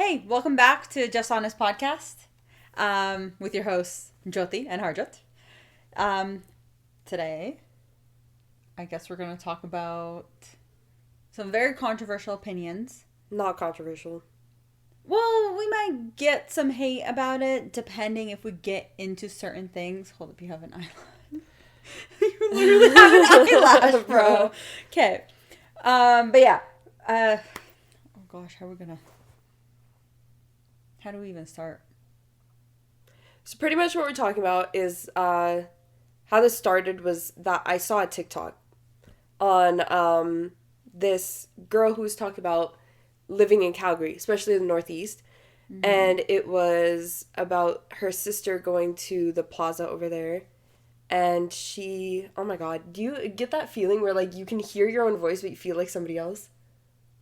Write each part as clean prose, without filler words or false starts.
Hey, welcome back to Just Honest Podcast with your hosts, Joti and Harjot. Today, I guess we're going to talk about some very controversial opinions. Not controversial. Well, we might get some hate about it, depending if we get into certain things. Hold up, you have an eyelash. You literally have an eyelash, bro. Okay. But yeah. Oh gosh, how do we even start? So pretty much what we're talking about is how this started was that I saw a TikTok on this girl who was talking about living in Calgary, especially in the Northeast. Mm-hmm. And it was about her sister going to the plaza over there. And she, oh my God, do you get that feeling where like you can hear your own voice but you feel like somebody else?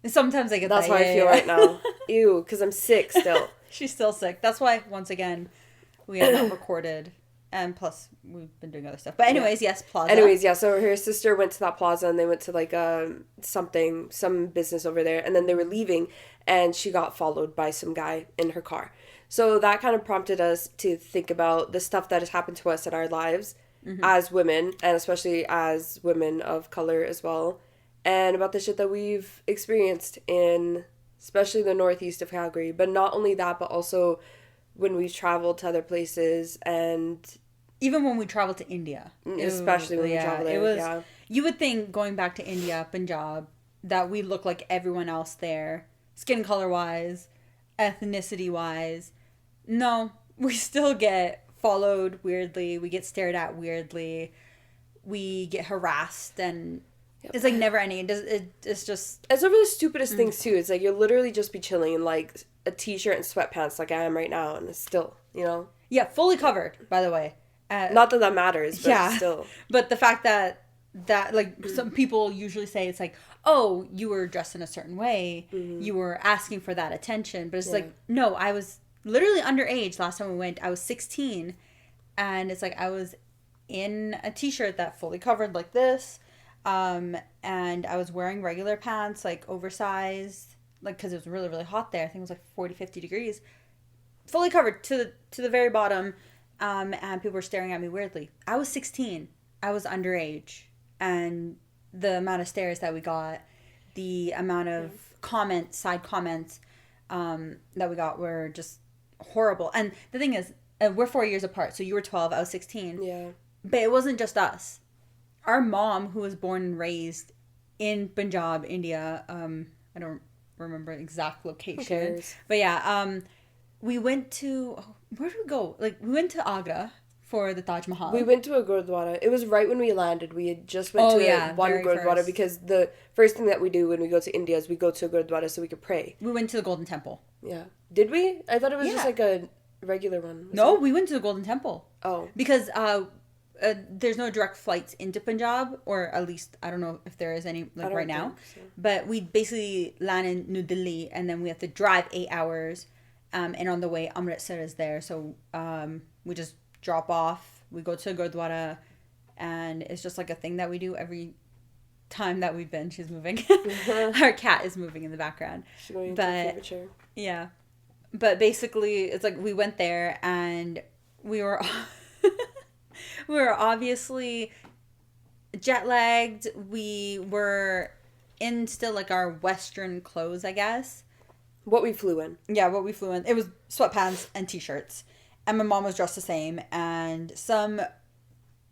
Sometimes I get That's that. That's how I feel right now. Ew, because I'm sick still. She's still sick. That's why, once again, we have not recorded. And plus, we've been doing other stuff. But anyways, yes, plaza. Anyways, yeah, so her sister went to that plaza and they went to like some business over there. And then they were leaving and she got followed by some guy in her car. So that kind of prompted us to think about the stuff that has happened to us in our lives as women, and especially as women of color as well. And about the shit that we've experienced in especially the northeast of Calgary. But not only that, but also when we've traveled to other places and... Even when we traveled to India. Especially when we traveled there, You would think, going back to India, Punjab, that we look like everyone else there. Skin color-wise, ethnicity-wise. No, we still get followed weirdly. We get stared at weirdly. We get harassed and... Yep. It's like never ending. It's just... It's over the stupidest things too. It's like you'll literally just be chilling in like a t-shirt and sweatpants like I am right now, and it's still, you know? Yeah, fully covered, by the way. Not that matters, but still. But the fact that like some people usually say it's like, oh, you were dressed in a certain way. Mm-hmm. You were asking for that attention. But it's like, no, I was literally underage last time we went. I was 16. And it's like I was in a t-shirt that fully covered like this. And I was wearing regular pants, like oversized, like, because it was really, really hot there. I think it was like 40, 50 degrees. Fully covered to the very bottom. And people were staring at me weirdly. I was 16. I was underage. And the amount of stares that we got, the amount of side comments that we got were just horrible. And the thing is, we're 4 years apart. So you were 12, I was 16. Yeah. But it wasn't just us. Our mom, who was born and raised in Punjab, India, I don't remember exact location. But yeah, we went to... where did we go? Like, we went to Agra for the Taj Mahal. We went to a Gurdwara. It was right when we landed. We had just went to one Gurdwara because the first thing that we do when we go to India is we go to a Gurdwara so we could pray. We went to the Golden Temple. Yeah. Did we? I thought it was just like a regular one. No, we went to the Golden Temple. Oh. Because there's no direct flights into Punjab, or at least I don't know if there is any like right now. So. But we basically land in New Delhi and then we have to drive 8 hours. And on the way, Amritsar is there. So we just drop off. We go to Gurdwara. And it's just like a thing that we do every time that we've been. She's moving. Our cat is moving in the background. She's going into the favorite chair. Yeah. But basically, it's like we went there and we were... we were obviously jet lagged. We were in still like our Western clothes, I guess. What we flew in. Yeah, what we flew in. It was sweatpants and t-shirts. And my mom was dressed the same. And some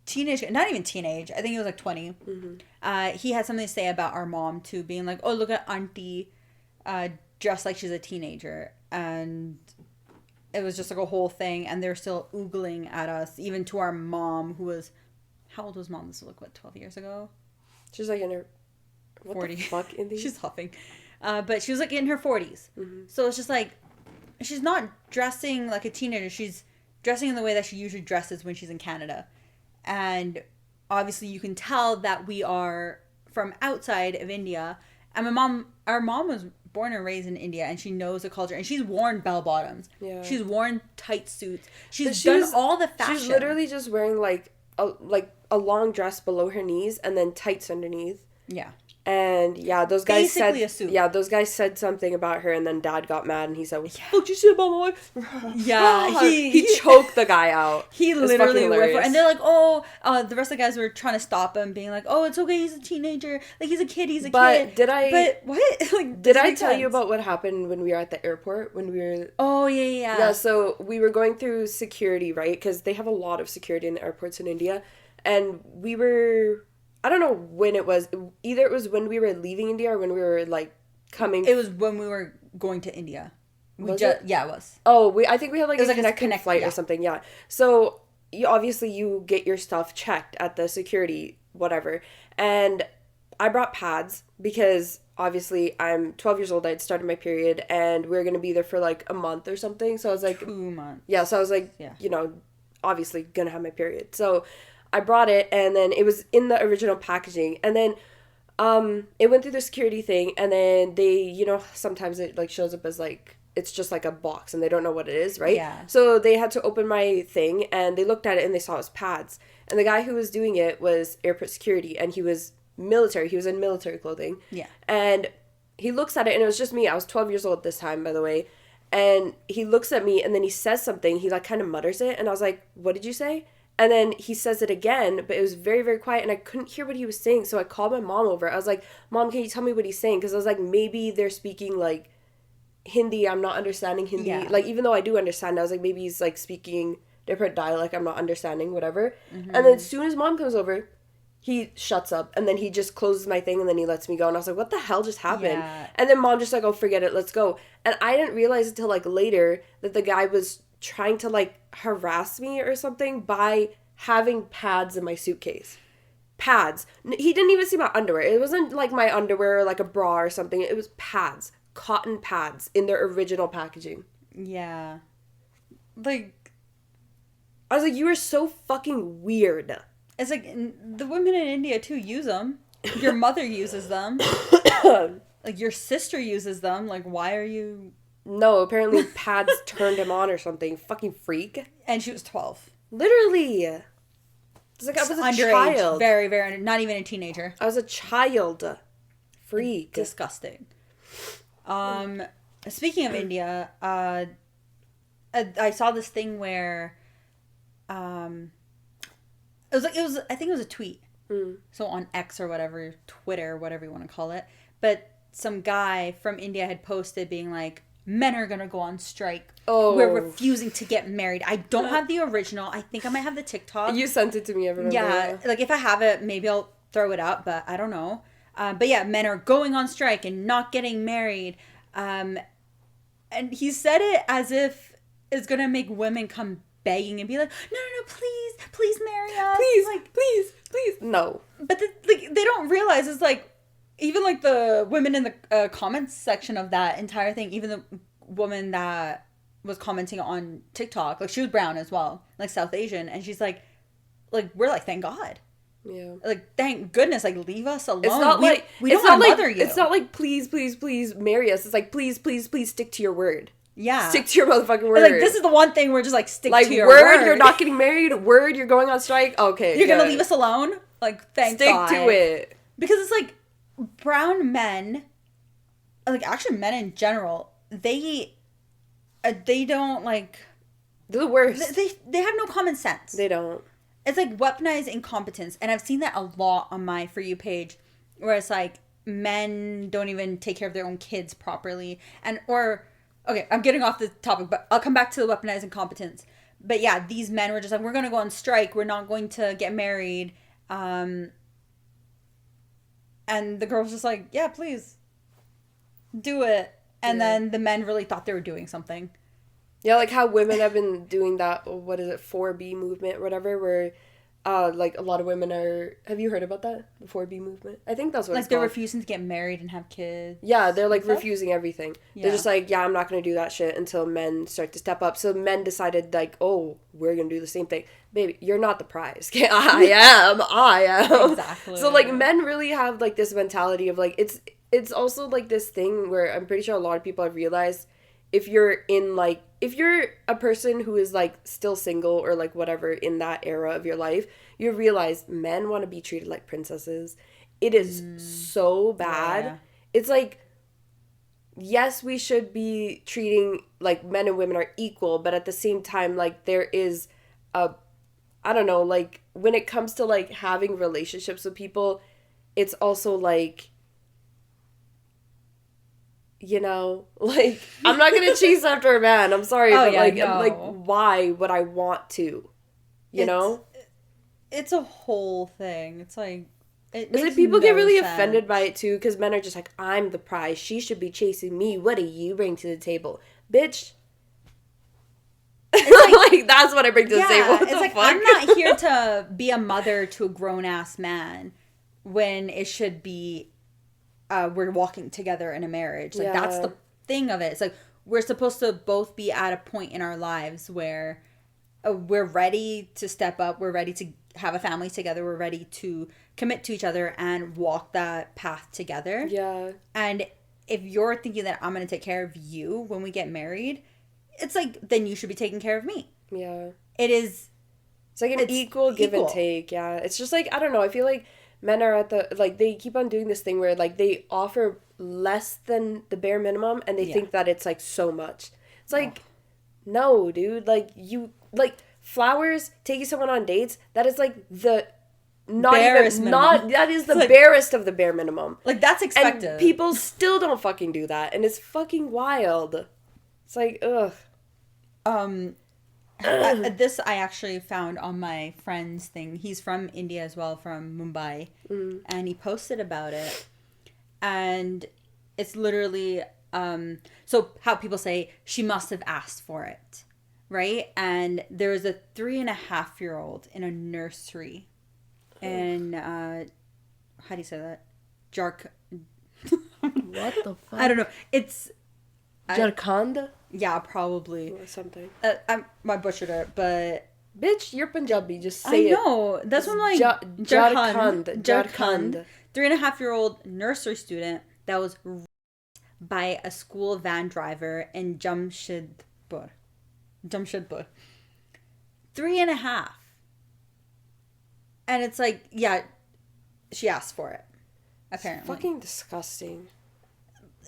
teenage, not even teenage, I think he was like 20. Mm-hmm. He had something to say about our mom too, being like, oh, look at auntie dressed like she's a teenager. And it was just like a whole thing. And they're still oogling at us, even to our mom, who was, how old was mom? This was like, what, 12 years ago? She's like in her 40. The fuck, Indy? She's huffing. But she was like in her 40s. Mm-hmm. So it's just like, she's not dressing like a teenager. She's dressing in the way that she usually dresses when she's in Canada. And obviously you can tell that we are from outside of India. And our mom was born and raised in India, and she knows the culture, and she's worn bell bottoms. Yeah. She's worn tight suits. She's done all the fashion. She's literally just wearing like a long dress below her knees and then tights underneath. Yeah. And yeah, those guys those guys said something about her, and then Dad got mad, and he said, "What the fuck did you say about my wife?" Yeah, he choked the guy out. He literally went for, and they're like, the rest of the guys were trying to stop him, being like, "Oh, it's okay, he's a teenager, like he's a kid, he's a kid." But what? Like, did I tell you about what happened when we were at the airport when we were? Oh yeah. Yeah, so we were going through security, right? Because they have a lot of security in the airports in India, and we were. I don't know when it was. Either it was when we were leaving India or when we were, like, coming. It was when we were going to India. Yeah, it was. Oh, I think we had, like, a connect flight or something, yeah. So, you get your stuff checked at the security, whatever. And I brought pads because, obviously, I'm 12 years old. I'd started my period, and we were going to be there for, like, a month or something. So I was like... 2 months. Yeah, so I was like, obviously going to have my period. So... I brought it, and then it was in the original packaging, and then it went through the security thing, and then they, sometimes it, like, shows up as, like, it's just, like, a box, and they don't know what it is, right? Yeah. So they had to open my thing, and they looked at it, and they saw it was pads, and the guy who was doing it was airport security, and he was military. He was in military clothing. Yeah. And he looks at it, and it was just me. I was 12 years old this time, by the way, and he looks at me, and then he says something. He, like, kind of mutters it, and I was like, what did you say? And then he says it again, but it was very, very quiet, and I couldn't hear what he was saying, so I called my mom over. I was like, Mom, can you tell me what he's saying? Because I was like, maybe they're speaking, like, Hindi. I'm not understanding Hindi. Yeah. Like, even though I do understand, I was like, maybe he's, like, speaking different dialect. I'm not understanding, whatever. Mm-hmm. And then as soon as Mom comes over, he shuts up, and then he just closes my thing, and then he lets me go. And I was like, what the hell just happened? Yeah. And then Mom just like, oh, forget it, let's go. And I didn't realize until, like, later that the guy was trying to, like, harass me or something by having pads in my suitcase. Pads. He didn't even see my underwear. It wasn't like my underwear or like a bra or something. It was pads. Cotton pads in their original packaging. Yeah. Like, I was like, you are so fucking weird. It's like, the women in India too use them. Your mother uses them. Like, your sister uses them. Like, why are you... No, apparently pads turned him on or something. Fucking freak. And she was 12. Literally. It's like I was a underage, child. Very, very, not even a teenager. I was a child. Freak. Disgusting. Speaking of India, I saw this thing where, I think it was a tweet. Mm. So on X or whatever, Twitter, whatever you want to call it. But some guy from India had posted being like, men are gonna go on strike. Oh. We're refusing to get married. I don't have the original. I think I might have the TikTok. You sent it to me, I remember. Yeah, like if I have it, maybe I'll throw it up, but I don't know. But yeah, men are going on strike and not getting married. And he said it as if it's gonna make women come begging and be like, no, please marry us. Please, like, please. No. But they don't realize it's like, even, like, the women in the comments section of that entire thing, even the woman that was commenting on TikTok, like, she was brown as well, like, South Asian, and she's like, we're like, thank God. Yeah. Like, thank goodness, like, leave us alone. It's not we don't want to mother you. It's not like, please marry us. It's like, please stick to your word. Yeah. Stick to your motherfucking word. Like, this is the one thing we're just like, stick to your word. Word, you're not getting married. Word, you're going on strike. Okay. You're going to leave us alone? Like, thank God. Stick to it. Because it's like, brown men, like, actually men in general, they don't, like... They're the worst. They have no common sense. They don't. It's like weaponized incompetence. And I've seen that a lot on my For You page, where it's like, men don't even take care of their own kids properly. Okay, I'm getting off the topic, but I'll come back to the weaponized incompetence. But yeah, these men were just like, we're going to go on strike. We're not going to get married. And the girl's just like, yeah, please do it. And then the men really thought they were doing something. Yeah, like how women have been doing that, what is it, 4B movement or whatever, where like a lot of women are... Have you heard about that? The 4B movement? I think that's what it's called. Like they're refusing to get married and have kids. Yeah, they're like refusing everything. Yeah. They're just like, yeah, I'm not going to do that shit until men start to step up. So men decided like, oh, we're going to do the same thing. Baby, you're not the prize. I am. Exactly. So like men really have like this mentality of like, it's also like this thing where I'm pretty sure a lot of people have realized if you're a person who is like still single or like whatever in that era of your life, you realize men want to be treated like princesses. It is so bad. Yeah. It's like, yes, we should be treating, like, men and women are equal, but at the same time, like, there is I don't know, like, when it comes to, like, having relationships with people, it's also, like, you know, like, I'm not gonna chase after a man, I'm sorry, Oh, but, yeah, like, no. like, why would I want to, you know? It's a whole thing. It's like, it It's makes like people no get really sense. offended by it too, because men are just like, I'm the prize. She should be chasing me. What do you bring to the table, bitch? It's Like that's what I bring to the table. What it's the like, fuck? I'm not here to be a mother to a grown-ass man when it should be we're walking together in a marriage. Like, that's the thing of it. It's like, we're supposed to both be at a point in our lives where we're ready to step up. We're ready to have a family together. We're ready to commit to each other and walk that path together. Yeah. And if you're thinking that I'm going to take care of you when we get married, it's like, then you should be taking care of me. Yeah. It is. It's like an equal give and take. Yeah. It's just like, I don't know. I feel like men are at the, like, they keep on doing this thing where, like, they offer less than the bare minimum and they think that it's, like, so much. It's like, no, dude. Like, you, like, flowers, taking someone on dates, that is, like, the not barest even, minimum. not, that is the like, barest of the bare minimum. Like, that's expected. And people still don't fucking do that. And it's fucking wild. It's like, ugh. This I actually found on my friend's thing. He's from India as well, from Mumbai. And he posted about it. And it's literally, so how people say, she must have asked for it. Right? And there was a 3.5-year-old in a nursery. And, how do you say that? What the fuck? I don't know. It's... Jharkhand? Yeah, probably. Or something. I butchered it, but... Bitch, you're Punjabi. Just say I know. That's what I'm like... Jharkhand. 3.5-year-old nursery student that was raped by a school van driver in Jamshedpur. 3.5. And it's like, yeah, she asked for it. Apparently. It's fucking disgusting.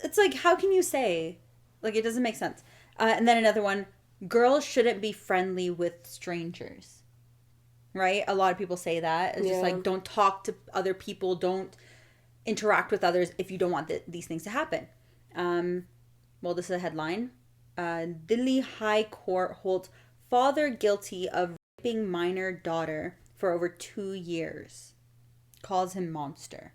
It's like, how can you say... Like, it doesn't make sense. And then another one, girls shouldn't be friendly with strangers. Right? A lot of people say that. It's just like, don't talk to other people. Don't interact with others if you don't want these things to happen. Well, this is a headline. Delhi High Court holds father guilty of raping minor daughter for over 2 years. Calls him monster.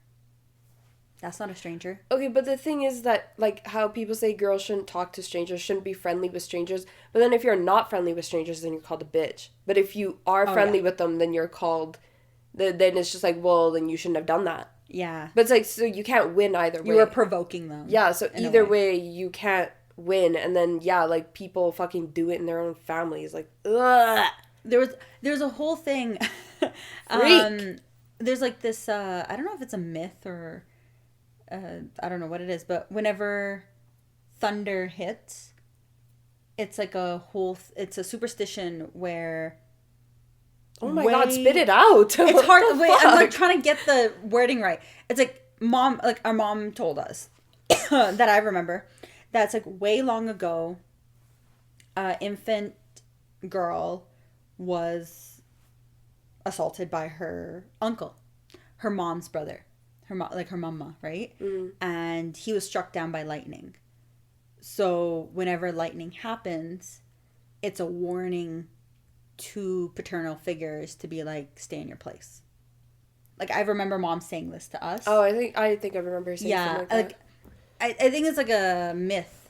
That's not a stranger. Okay, but the thing is that, like, how people say girls shouldn't talk to strangers, shouldn't be friendly with strangers. But then if you're not friendly with strangers, then you're called a bitch. But if you are friendly with them, then you're called... Then it's just like, well, then you shouldn't have done that. Yeah. But it's like, so you can't win either way. You were provoking them. Yeah, so either way, you can't win. And then, yeah, like, people fucking do it in their own families. Like, ugh. There's a whole thing. There's like this, I don't know if it's a myth or... I don't know what it is, but whenever thunder hits, it's like it's a superstition where... Oh my god, spit it out. It's hard. Wait, I'm like trying to get the wording right. It's like our mom told us that I remember that's like way long ago, infant girl was assaulted by her uncle, her mom's brother. Her mama, right? And he was struck down by lightning. So whenever lightning happens, it's a warning to paternal figures to be like, stay in your place. Like, I remember mom saying this to us. Oh, I think I remember saying something like that. Like, I think it's like a myth.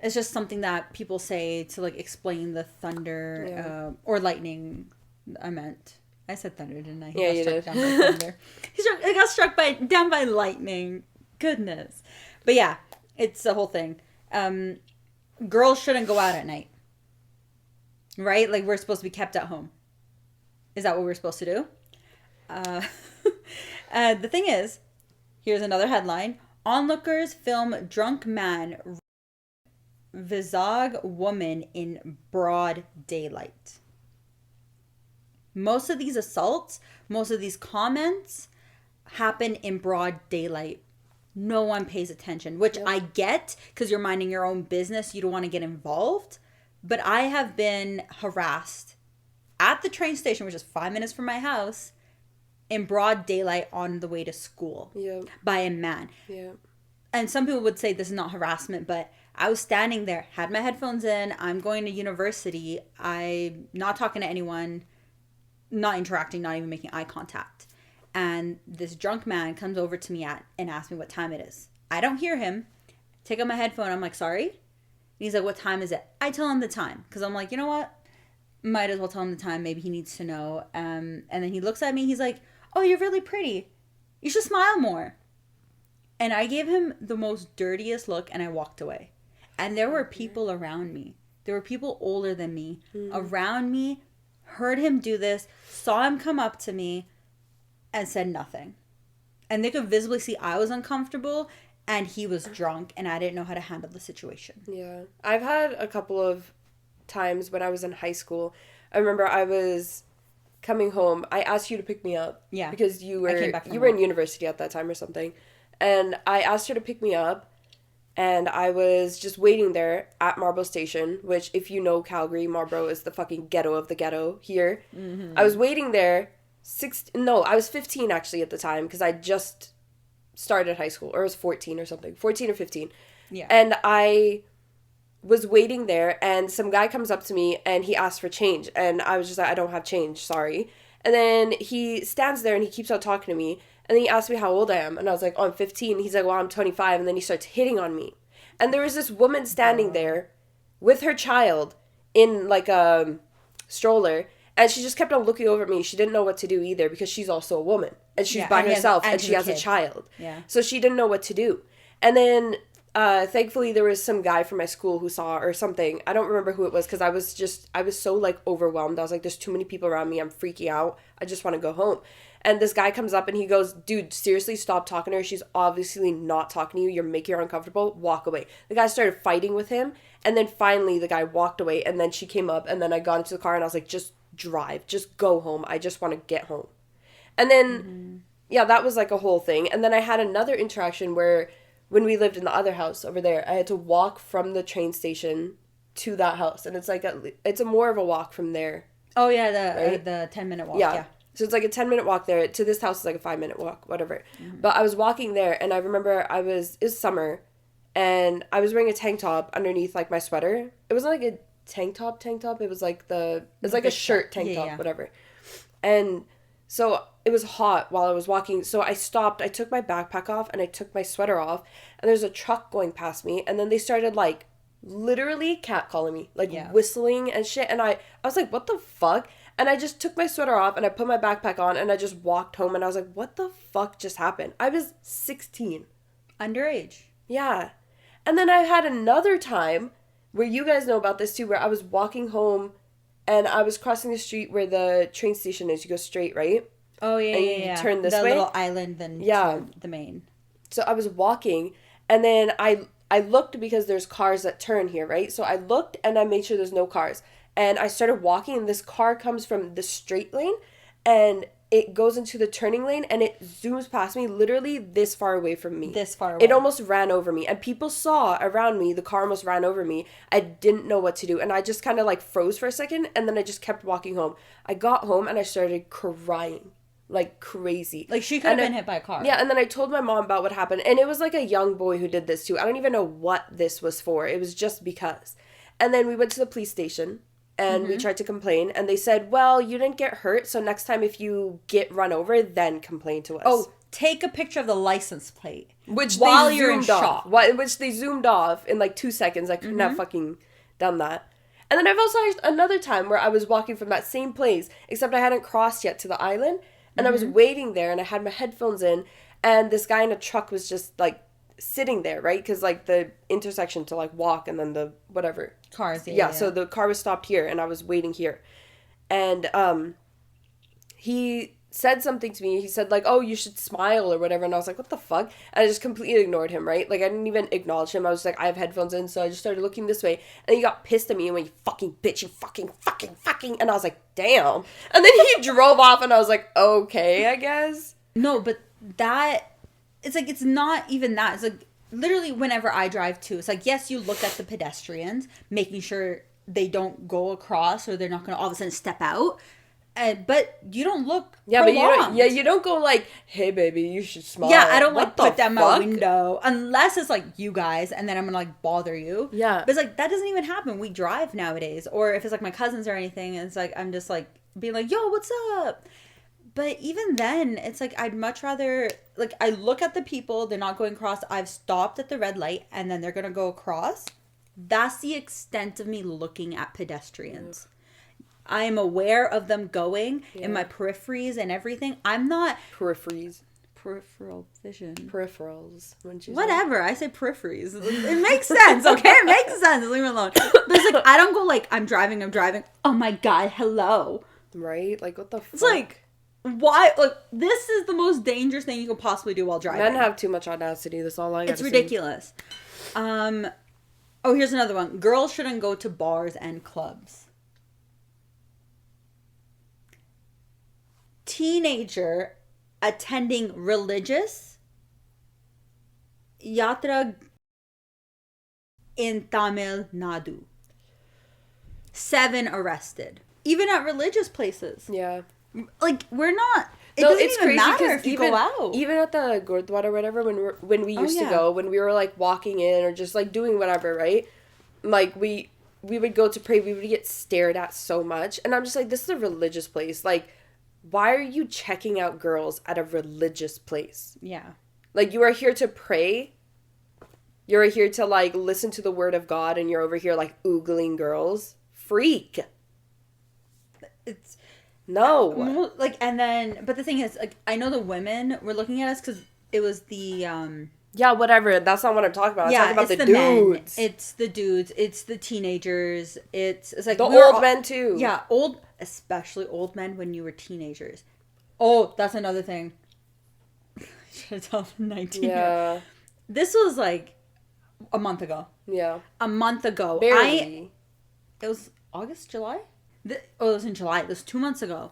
It's just something that people say to like explain the thunder or lightning. I said thunder, didn't I? You did. Down by thunder. I got struck down by lightning. Goodness. But yeah, it's the whole thing. Girls shouldn't go out at night. Right? Like, we're supposed to be kept at home. Is that what we're supposed to do? The thing is, here's another headline. Onlookers film drunk man visage woman in broad daylight. Most of these assaults, most of these comments happen in broad daylight, no one pays attention, which I get because you're minding your own business. You don't want to get involved. But I have been harassed at the train station, which is 5 minutes from my house, in broad daylight on the way to school by a man. Yeah. And some people would say this is not harassment, but I was standing there, had my headphones in. I'm going to university. I'm not talking to anyone, not interacting, not even making eye contact. And this drunk man comes over to me and asks me what time it is. I don't hear him. Take out my headphone. I'm like, sorry? And he's like, what time is it? I tell him the time. Because I'm like, you know what? Might as well tell him the time. Maybe he needs to know. And then he looks at me. He's like, oh, you're really pretty. You should smile more. And I gave him the most dirtiest look and I walked away. And there were people around me. There were people older than me around me, heard him do this, saw him come up to me, and said nothing. And they could visibly see I was uncomfortable and he was drunk and I didn't know how to handle the situation. Yeah. I've had a couple of times when I was in high school. I remember I was coming home. I asked you to pick me up. Yeah. Because you were in university at that time or something. And I asked her to pick me up. And I was just waiting there at Marlborough Station, which if you know Calgary, Marlborough is the fucking ghetto of the ghetto here. Mm-hmm. I was waiting there. I was 15 actually at the time because I just started high school, or I was 14 or something, 14 or 15. Yeah. And I was waiting there and some guy comes up to me and he asks for change. And I was just like, I don't have change, sorry. And then he stands there and he keeps on talking to me. And then he asked me how old I am. And I was like, oh, I'm 15. He's like, well, I'm 25. And then he starts hitting on me. And there was this woman standing there with her child in like a stroller. And she just kept on looking over at me. She didn't know what to do either because she's also a woman. And she's by herself and she has a child. Yeah. So she didn't know what to do. And then thankfully there was some guy from my school who saw or something. I don't remember who it was because I was so like overwhelmed. I was like, there's too many people around me. I'm freaking out. I just want to go home. And this guy comes up and he goes, dude, seriously, stop talking to her. She's obviously not talking to you. You're making her uncomfortable. Walk away. The guy started fighting with him. And then finally the guy walked away. And then she came up. And then I got into the car and I was like, just drive. Just go home. I just want to get home. And then, yeah, that was like a whole thing. And then I had another interaction where when we lived in the other house over there, I had to walk from the train station to that house. And it's like, it's a more of a walk from there. Oh, yeah, the 10-minute walk. Yeah. So it's like a 10-minute walk there. To this house is like a 5-minute walk, whatever. Mm-hmm. But I was walking there, and I remember it was summer, and I was wearing a tank top underneath like my sweater. It wasn't like a tank top. It was like a shirt tank top, whatever. And so it was hot while I was walking. So I stopped. I took my backpack off, and I took my sweater off. And there's a truck going past me, and then they started like literally catcalling me, like whistling and shit. And I was like, what the fuck? And I just took my sweater off and I put my backpack on and I just walked home and I was like, what the fuck just happened? I was 16. Underage. Yeah. And then I had another time where you guys know about this too, where I was walking home and I was crossing the street where the train station is. You go straight, right? Oh, yeah, and you turn this way. The little island then to the main. So I was walking and then I looked because there's cars that turn here, right? So I looked and I made sure there's no cars. And I started walking and this car comes from the straight lane and it goes into the turning lane and it zooms past me literally this far away from me. This far away. It almost ran over me. And people saw around me, the car almost ran over me. I didn't know what to do. And I just kind of like froze for a second and then I just kept walking home. I got home and I started crying. Like crazy. Like she could have been hit by a car. Yeah, and then I told my mom about what happened. And it was like a young boy who did this too. I don't even know what this was for. It was just because. And then we went to the police station. And we tried to complain. And they said, well, you didn't get hurt. So next time if you get run over, then complain to us. Oh, take a picture of the license plate. Which while they zoomed off. Which they zoomed off in like 2 seconds. I couldn't have fucking done that. And then I've also had another time where I was walking from that same place. Except I hadn't crossed yet to the island. And I was waiting there. And I had my headphones in. And this guy in a truck was just like sitting there, right? Because like the intersection to like walk and then the whatever cars so the car was stopped here and I was waiting here and he said something to me. He said like, oh, you should smile or whatever, and I was like, what the fuck? And I just completely ignored him, right? Like I didn't even acknowledge him. I was like, I have headphones in, so I just started looking this way and he got pissed at me and went, you fucking bitch, you fucking and I was like, damn. And then he drove off and I was like, okay, I guess. No, but that, it's like, it's not even that. It's like, literally whenever I drive too, it's like, yes, you look at the pedestrians, making sure they don't go across or they're not going to all of a sudden step out. But you don't look prolonged. But you don't go like, hey baby, you should smile. Yeah, I don't like put down my window unless it's like you guys, and then I'm gonna like bother you. Yeah, but it's like that doesn't even happen. We drive nowadays, or if it's like my cousins or anything, it's like I'm just like being like, yo, what's up? But even then, it's like I'd much rather, like, I look at the people, they're not going across. I've stopped at the red light, and then they're gonna go across. That's the extent of me looking at pedestrians. I am aware of them going in my peripheries and everything. I'm not... Peripheral vision. Peripherals. Whatever. I say peripheries. It makes sense, okay? It makes sense. Leave me alone. But it's like, I don't go like, I'm driving. Oh my God, hello. Right? Like, what the fuck? It's like, why? Like, this is the most dangerous thing you could possibly do while driving. Men have too much audacity. That's all I gotta say. It's ridiculous. Oh, here's another one. Girls shouldn't go to bars and clubs. Teenager attending religious yatra in Tamil Nadu. 7 arrested. Even at religious places. Yeah. Like, we're not... It doesn't even matter if you go out. Even at the Gurdwara or whatever, when we used to go, when we were, like, walking in or just, like, doing whatever, right? Like, we would go to pray. We would get stared at so much. And I'm just like, this is a religious place. Like, why are you checking out girls at a religious place? Yeah. Like, you are here to pray. You're here to, like, listen to the word of God, and you're over here, like, oogling girls. Freak. It's... No. Like, and then... But the thing is, like, I know the women were looking at us because it was the... Yeah, whatever. That's not what I'm talking about. I'm talking about the dudes. Men. It's the dudes. It's the teenagers. It's like... The old men, too. Yeah, especially old men when you were teenagers. Oh, that's another thing. Should have told them 19. Yeah. This was like a month ago. Yeah. A month ago. Barely. It was August, July? It was in July. It was 2 months ago.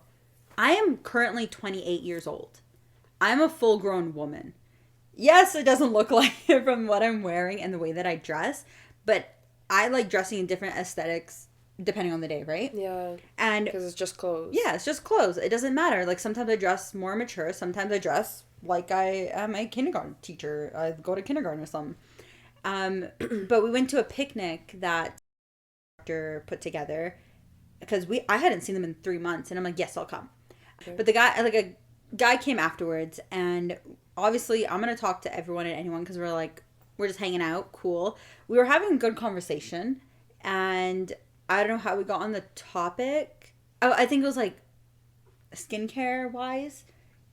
I am currently 28 years old. I'm a full-grown woman. Yes, it doesn't look like it from what I'm wearing and the way that I dress, but I like dressing in different aesthetics depending on the day, right? Yeah. And because it's just clothes. Yeah, it's just clothes. It doesn't matter. Like, sometimes I dress more mature. Sometimes I dress like I am a kindergarten teacher. I go to kindergarten or something. But we went to a picnic that doctor put together because I hadn't seen them in 3 months, and I'm like, yes, I'll come. Okay. But a guy came afterwards, and obviously I'm gonna talk to everyone and anyone because we're just hanging out. Cool. We were having a good conversation, and I don't know how we got on the topic. Oh, I think it was like skincare wise.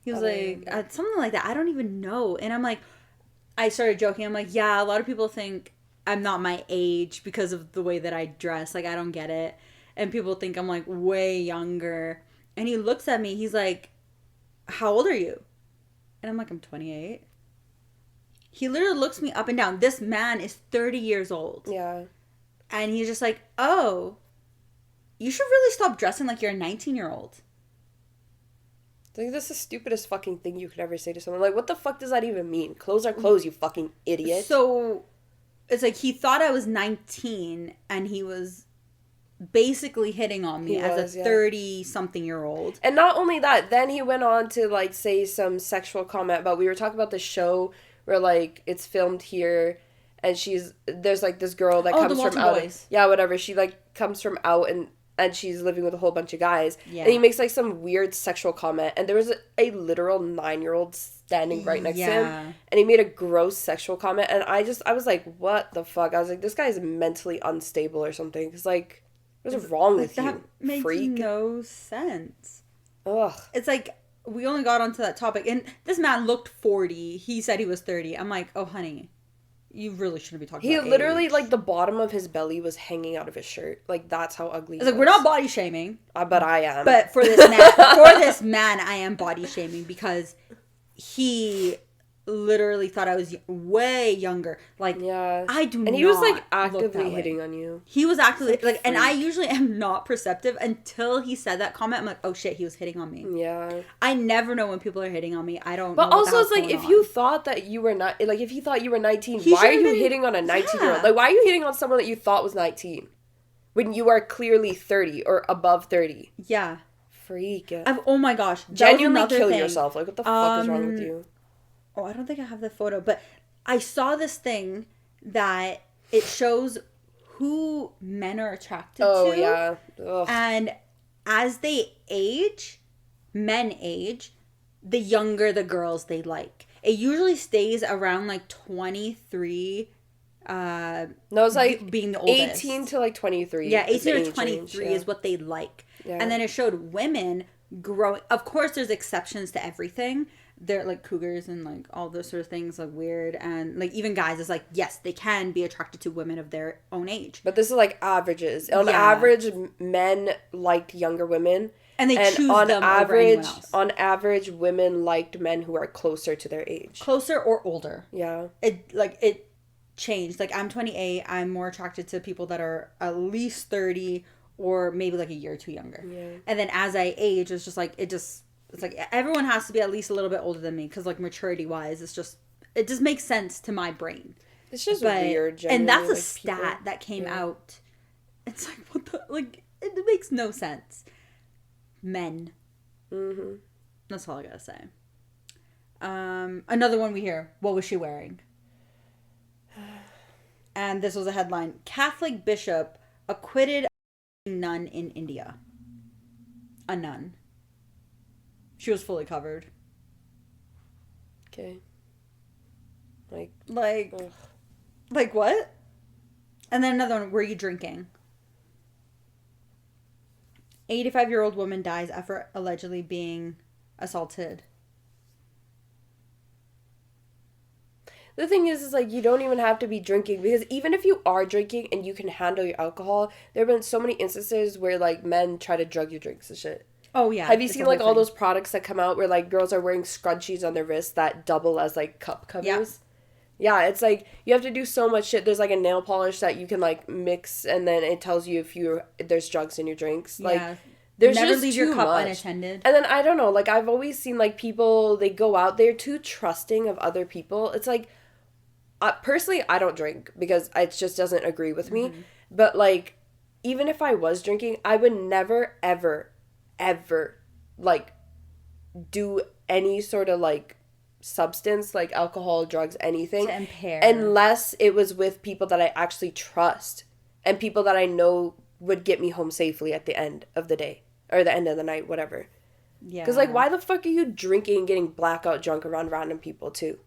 He was something like that. I don't even know. And I'm like, I started joking. I'm like, yeah, a lot of people think I'm not my age because of the way that I dress. Like, I don't get it. And people think I'm like way younger. And he looks at me. He's like, how old are you? And I'm like, I'm 28. He literally looks me up and down. This man is 30 years old. Yeah. And he's just like, oh, you should really stop dressing like you're a 19-year-old. I think that's the stupidest fucking thing you could ever say to someone. Like, what the fuck does that even mean? Clothes are clothes, you fucking idiot. So, it's like he thought I was 19, and he was basically hitting on me as a 30-something-year-old. And not only that, then he went on to, like, say some sexual comment about, we were talking about the show where, like, it's filmed here, and there's, like, this girl that comes from out. Boys. Yeah, whatever. She, like, comes from out, and she's living with a whole bunch of guys. Yeah. And he makes, like, some weird sexual comment, and there was a literal 9-year-old standing right next to him, and he made a gross sexual comment, and I was like, what the fuck? I was like, this guy's mentally unstable or something, because, like, what's wrong with you, that makes freak? No sense. Ugh. It's like, we only got onto that topic, and this man looked 40. He said he was 30. I'm like, oh, honey, you really shouldn't be talking about He literally, age. Like, the bottom of his belly was hanging out of his shirt. Like, that's how ugly he was. Like, we're not body shaming. But I am. But for this man, I am body shaming because he literally thought I was way younger. Like, yeah. I do not. And he was like look actively that way. hitting on you. He was actively like, and I freak. usually am not perceptive until he said that comment. I'm like, oh shit, he was hitting on me. Yeah. I never know when people are hitting on me. I don't. But know what also, the it's hell's like, if going you on. thought that you were not, like, if he thought you were 19, He why are should've you been- hitting on a 19-year-old? Yeah. Like, why are you hitting on someone that you thought was 19 when you are clearly 30 or above 30? Yeah. Freak. Oh my gosh. That was Genuinely another kill thing. yourself. Like, what the fuck is wrong with you? Oh, I don't think I have the photo, but I saw this thing that it shows who men are attracted to. Oh, yeah. Ugh. And as they age, men age, the younger the girls they like. It usually stays around like 23. No, it's like being the oldest. 18 to like 23. Yeah, is the 18 or age 23 range, is what they like. Yeah. And then it showed women growing. Of course, there's exceptions to everything. They're like cougars and like all those sort of things, like weird. And like even guys is like, yes, they can be attracted to women of their own age. But this is like averages. On Yeah. average, men liked younger women. And they choose on them average, over anyone else. On average, women liked men who are closer to their age. Closer or older. Yeah. It changed. Like I'm 28. I'm more attracted to people that are at least 30 or maybe like a year or two younger. Yeah. And then as I age, it's just like it's like everyone has to be at least a little bit older than me because like maturity wise, it just makes sense to my brain. It's just weird. And that's a like, stat people. that came out. It's like what the like it makes no sense. Men. Mm-hmm. That's all I gotta say. Another one we hear. What was she wearing? And this was a headline: Catholic bishop acquitted nun in India. A nun. She was fully covered. Okay. Like ugh. Like what? And then another one. Were you drinking? 85-year-old woman dies after allegedly being assaulted. The thing is like, you don't even have to be drinking, because even if you are drinking and you can handle your alcohol, there have been so many instances where, like, men try to drug your drinks and shit. Oh, yeah. Have you seen, like, all those products that come out where, like, girls are wearing scrunchies on their wrists that double as, like, cup covers? Yeah, it's like, you have to do so much shit. There's, like, a nail polish that you can, like, mix, and then it tells you if there's drugs in your drinks. Like, yeah. there's Never just leave too your cup much. unattended. And then, I don't know, like, I've always seen, like, people, they go out, they're too trusting of other people. It's like, personally, I don't drink because it just doesn't agree with me. Mm-hmm. But, like, even if I was drinking, I would never, ever, ever, like, do any sort of, like, substance, like alcohol, drugs, anything. To impair. Unless it was with people that I actually trust and people that I know would get me home safely at the end of the day or the end of the night, whatever. Yeah. Because, like, why the fuck are you drinking and getting blackout drunk around random people, too?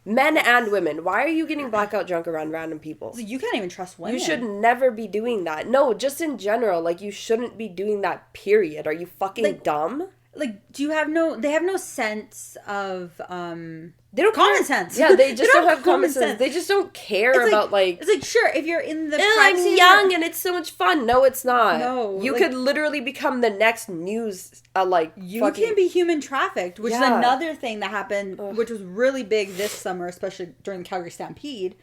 Men and women. Why are you getting blackout drunk around random people? You can't even trust women. You should never be doing that. No, just in general. Like, you shouldn't be doing that, period. Are you fucking dumb? Like, they have no sense of, They don't common care. sense. Yeah, they just They don't have common sense. They just don't care about, like... It's like, sure, if you're in the I'm privacy young and it's so much fun. No, it's not. No, You like- could literally become the next news, you fucking... can be human trafficked, which is Yeah. another thing that happened, which was really big this summer, especially during the Calgary Stampede.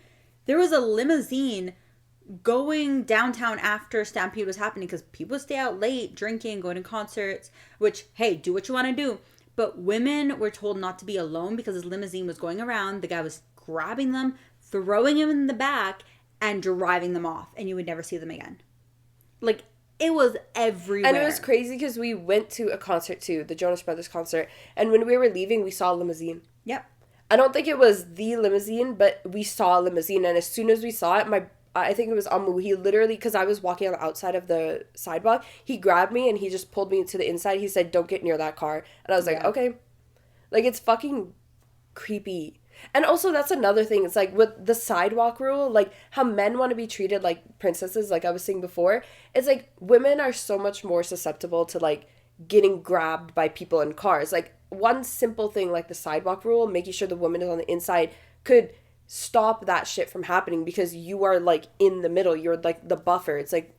There was a limousine going downtown after Stampede was happening because people stay out late drinking, going to concerts, which, hey, do what you want to do. But women were told not to be alone because his limousine was going around. The guy was grabbing them, throwing them in the back, and driving them off. And you would never see them again. Like, it was everywhere. And it was crazy because we went to a concert too, the Jonas Brothers concert. And when we were leaving, we saw a limousine. Yep. I don't think it was the limousine, but we saw a limousine. And as soon as we saw it, I think it was Amu. He literally, because I was walking on the outside of the sidewalk, he grabbed me and he just pulled me to the inside. He said, "Don't get near that car." And I was like, okay. Like, it's fucking creepy. And also, that's another thing. It's like with the sidewalk rule, like how men want to be treated like princesses, like I was saying before. It's like women are so much more susceptible to like getting grabbed by people in cars. Like, one simple thing like the sidewalk rule, making sure the woman is on the inside, could stop that shit from happening because you are like in the middle. You're like the buffer. It's like,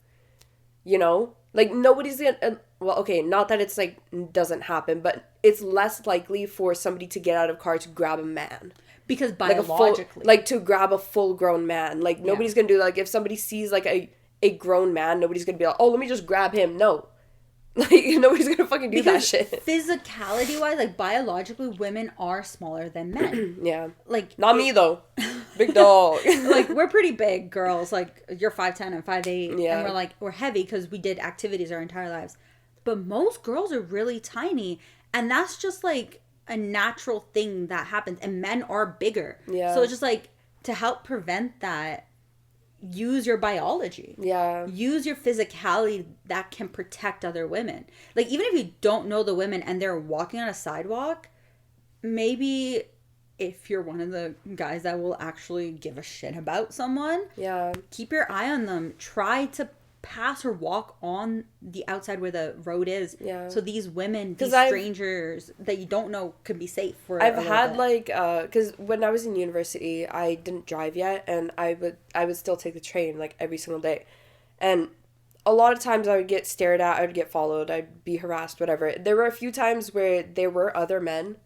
you know, like nobody's gonna, well, okay, not that it's like doesn't happen, but it's less likely for somebody to get out of car to grab a man. Because like biologically. like to grab a full-grown man. Like, nobody's gonna do, like, if somebody sees, like, a grown man, nobody's gonna be like, oh, let me just grab him. No. Like, nobody's gonna fucking do that shit. Physicality-wise, like, biologically, women are smaller than men. Yeah. Like... Not me, though. Big dog. Like, we're pretty big girls. Like, you're 5'10" and 5'8". Yeah. And we're heavy because we did activities our entire lives. But most girls are really tiny. And that's just, like, a natural thing that happens. And men are bigger. Yeah. So it's just, like, to help prevent that, use your biology. Yeah. Use your physicality that can protect other women. Like, even if you don't know the women and they're walking on a sidewalk, maybe if you're one of the guys that will actually give a shit about someone, yeah, keep your eye on them. Try to pass or walk on the outside where the road is. Yeah. So these women, these strangers that you don't know could be safe for I've had like because when I was in university, I didn't drive yet, and I would still take the train like every single day, and a lot of times I would get stared at, I would get followed, I'd be harassed, whatever. There were a few times where there were other men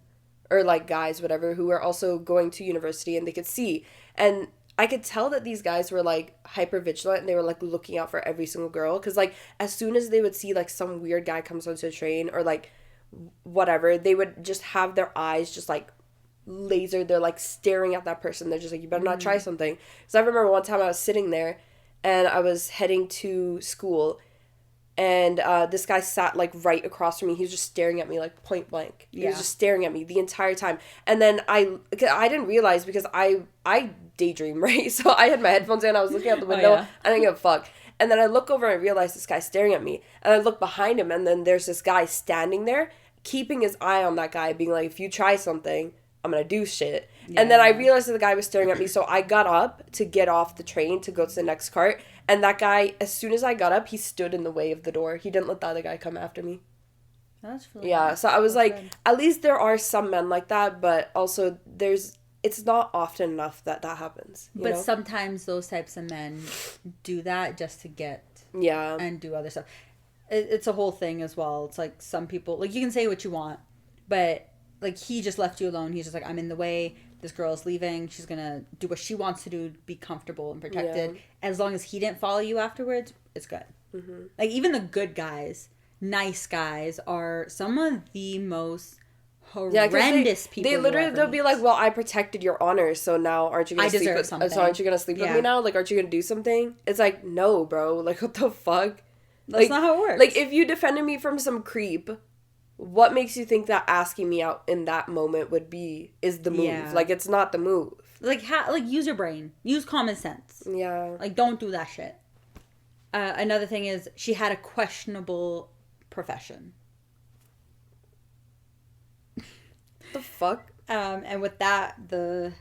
or like guys, whatever, who were also going to university and they could see, and I could tell that these guys were, like, hyper vigilant, and they were, like, looking out for every single girl. Because, like, as soon as they would see, like, some weird guy comes onto the train or, like, whatever, they would just have their eyes just, like, lasered. They're, like, staring at that person. They're just like, you better not try something. So I remember one time I was sitting there, and I was heading to school, and this guy sat, like, right across from me. He was just staring at me, like, point blank. He was just staring at me the entire time. And then I didn't realize, because I daydream, right? So I had my headphones in, I was looking out the window, I didn't give a fuck. And then I look over and I realize this guy's staring at me. And I look behind him, and then there's this guy standing there, keeping his eye on that guy, being like, if you try something, I'm gonna do shit. Yeah. And then I realized that the guy was staring at me, so I got up to get off the train to go to the next cart. And that guy, as soon as I got up, he stood in the way of the door. He didn't let the other guy come after me. That's really good. So I was like, good. At least there are some men like that, but also it's not often enough that happens. You know? Sometimes those types of men do that just to get... Yeah. And do other stuff. It's a whole thing as well. It's like some people... Like, you can say what you want, but, like, he just left you alone. He's just like, I'm in the way. This girl's leaving. She's gonna do what she wants to do to be comfortable and protected. Yeah. As long as he didn't follow you afterwards, it's good. Mm-hmm. Like, even the good guys, nice guys, are some of the most... horrendous people. They'll be like, well, I protected your honor, so now aren't you gonna sleep with with me now? Like, aren't you gonna do something? It's like, no, bro. Like, what the fuck? That's not how it works. Like, if you defended me from some creep, what makes you think that asking me out in that moment is the move? Yeah. Like, it's not the move. Like, use your brain. Use common sense. Yeah. Like, don't do that shit. Another thing is, she had a questionable profession. The fuck? And with that, the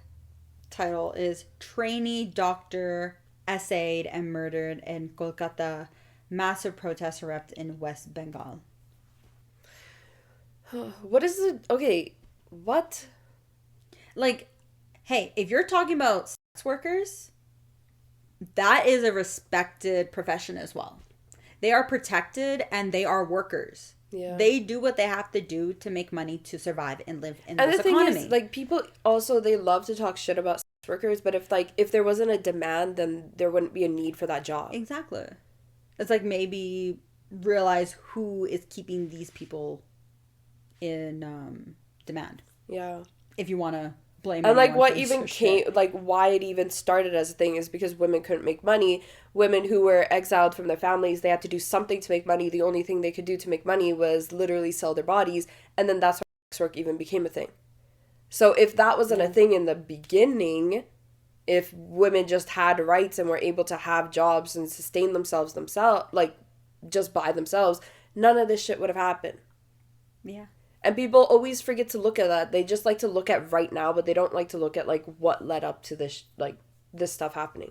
title is Trainee Doctor Essayed and Murdered in Kolkata. Massive protests erupt in West Bengal. What is it? Okay, what? Like, hey, if you're talking about sex workers, that is a respected profession as well. They are protected and they are workers. Yeah. They do what they have to do to make money to survive and live in this economy. And the thing is, like, people also, they love to talk shit about sex workers, but if there wasn't a demand, then there wouldn't be a need for that job. Exactly. It's like, maybe realize who is keeping these people in demand. Yeah. If you want to blame and like what even came shit. Like why it even started as a thing is because women couldn't make money. Women who were exiled from their families, they had to do something to make money. The only thing they could do to make money was literally sell their bodies, and then that's why sex work even became a thing. So if that wasn't a thing in the beginning, if women just had rights and were able to have jobs and sustain themselves like just by themselves, none of this shit would have happened. Yeah. And people always forget to look at that. They just like to look at right now, but they don't like to look at, like, what led up to this, like, this stuff happening.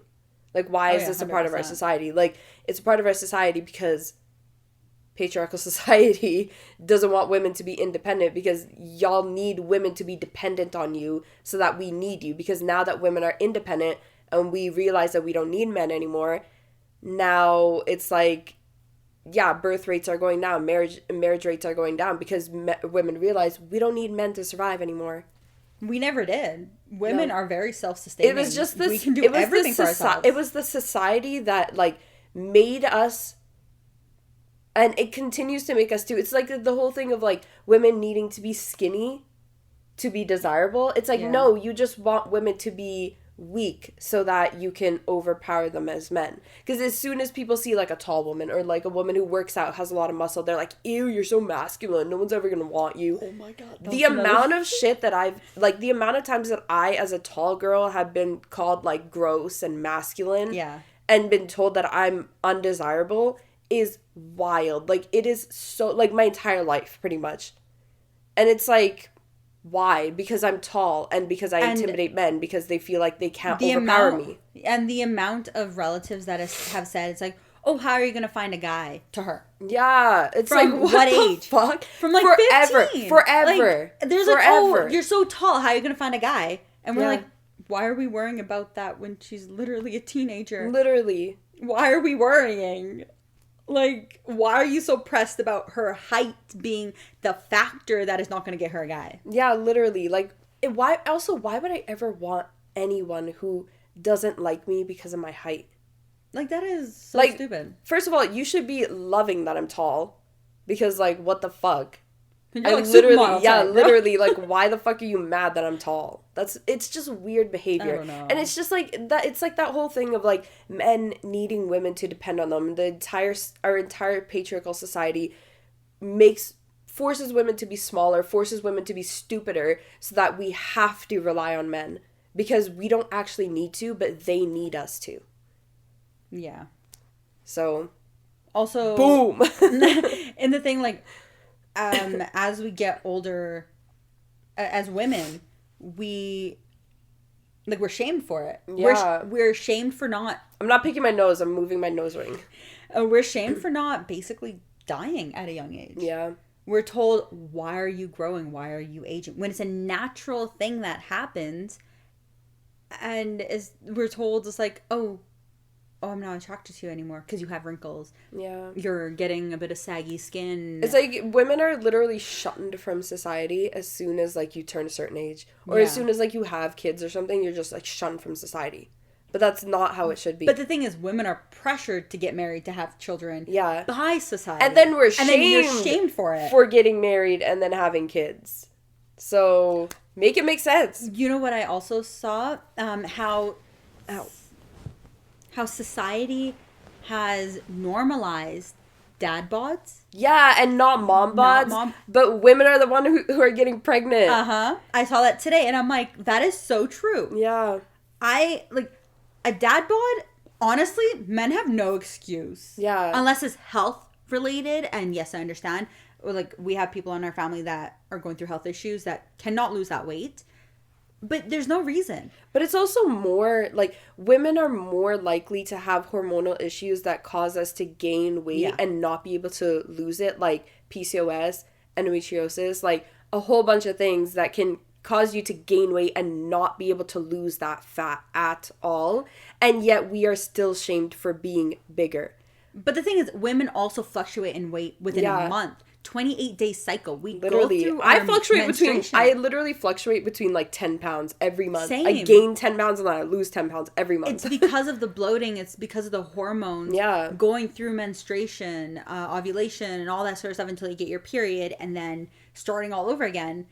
Like, why is this 100%. A part of our society? Like, it's a part of our society because patriarchal society doesn't want women to be independent, because y'all need women to be dependent on you so that we need you. Because now that women are independent and we realize that we don't need men anymore, now it's like... yeah, birth rates are going down, marriage rates are going down, because women realize we don't need men to survive anymore. We never did. Women are very self-sustaining. It was just this. We can do everything for ourselves. It was the society that like made us, and it continues to make us do. It's like the whole thing of like women needing to be skinny to be desirable. It's like, no, you just want women to be weak so that you can overpower them as men. Because as soon as people see like a tall woman or like a woman who works out, has a lot of muscle, they're like, ew, you're so masculine, no one's ever gonna want you. Oh my god. The amount of shit that I've like, the amount of times that I as a tall girl have been called like gross and masculine, and been told that I'm undesirable is wild. Like, it is so, like, my entire life pretty much. And it's like, why? Because I'm tall and because I intimidate men because they feel like they can't overpower me. And the amount of relatives that have said, it's like, oh, how are you going to find a guy to her? Yeah. It's from like, what age? Fuck? From like forever. 15. Forever. Like, there's like, oh, you're so tall. How are you going to find a guy? And we're like, why are we worrying about that when she's literally a teenager? Literally. Why are we worrying? Like, why are you so pressed about her height being the factor that is not going to get her a guy? Yeah, literally. Like, why would I ever want anyone who doesn't like me because of my height? Like, that is so like, stupid. First of all, you should be loving that I'm tall. Because, like, what the fuck? You're like literally, literally, like, why the fuck are you mad that I'm tall? It's just weird behavior. I don't know. And it's just like that. It's like that whole thing of like men needing women to depend on them. Our entire patriarchal society forces women to be smaller, forces women to be stupider, so that we have to rely on men because we don't actually need to, but they need us to. Yeah. So. Also. Boom. And the thing, like. As we get older, as women, we're shamed for it. Yeah. We're shamed for not... I'm not picking my nose, I'm moving my nose ring. We're shamed for not basically dying at a young age. Yeah. We're told, why are you growing? Why are you aging? When it's a natural thing that happens, and we're told, it's like, oh, I'm not attracted to you anymore because you have wrinkles. Yeah. You're getting a bit of saggy skin. It's like women are literally shunned from society as soon as like you turn a certain age. Or as soon as like you have kids or something, you're just like shunned from society. But that's not how it should be. But the thing is, women are pressured to get married, to have children. Yeah. By society. And then you're shamed for it. For getting married and then having kids. So make it make sense. You know what I also saw? How society has normalized dad bods. Yeah, and not mom bods. But women are the one who are getting pregnant. Uh-huh. I saw that today, and I'm like, that is so true. Yeah. A dad bod, honestly, men have no excuse. Yeah. Unless it's health related, and yes, I understand. Or like, we have people in our family that are going through health issues that cannot lose that weight. But there's no reason. But it's also more, like, women are more likely to have hormonal issues that cause us to gain weight and not be able to lose it, like PCOS, endometriosis, like, a whole bunch of things that can cause you to gain weight and not be able to lose that fat at all. And yet we are still shamed for being bigger. But the thing is, women also fluctuate in weight within a month. 28-day cycle. We literally go through I literally fluctuate between like 10 pounds every month. Same. I gain 10 pounds and then I lose 10 pounds every month. It's because of the bloating. It's because of the hormones. Yeah. Going through menstruation, ovulation, and all that sort of stuff until you get your period, and then starting all over again.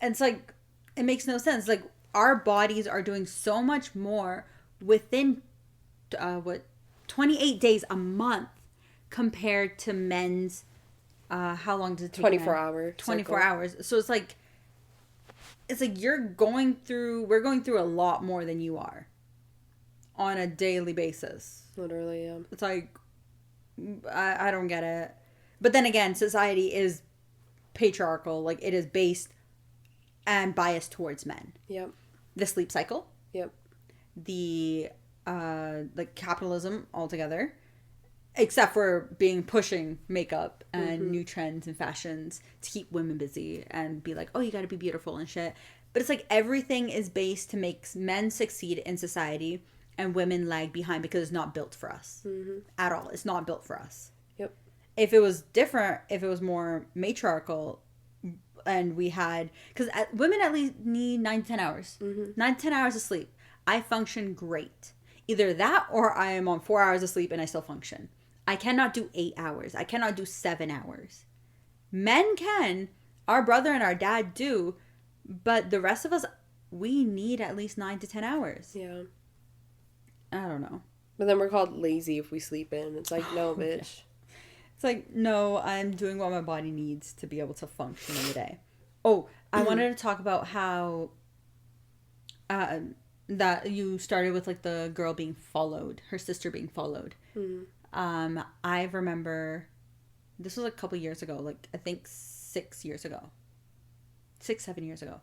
And it's like, it makes no sense. Like, our bodies are doing so much more within 28 days a month compared to men's. How long does it take? 24 hours. 24 hours. So it's like we're going through a lot more than you are on a daily basis. Literally, yeah. It's like, I don't get it. But then again, society is patriarchal. Like, it is based and biased towards men. Yep. The sleep cycle. Yep. The, like, capitalism altogether. Except for pushing makeup and new trends and fashions to keep women busy and be like, oh, you gotta be beautiful and shit. But it's like everything is based to make men succeed in society and women lag behind because it's not built for us at all. It's not built for us. Yep. If it was different, if it was more matriarchal, and we had, because women at least need 9 to 10 hours. 9 to 10 hours of sleep. I function great. Either that or I am on 4 hours of sleep and I still function. I cannot do 8 hours. I cannot do 7 hours. Men can. Our brother and our dad do. But the rest of us, we need at least 9 to 10 hours. Yeah. I don't know. But then we're called lazy if we sleep in. It's like, no, bitch. It's like, no, I'm doing what my body needs to be able to function in the day. Oh, I wanted to talk about how that you started with like the girl being followed, her sister being followed. I remember this was a couple years ago, like I think 6 years ago. 7 years ago.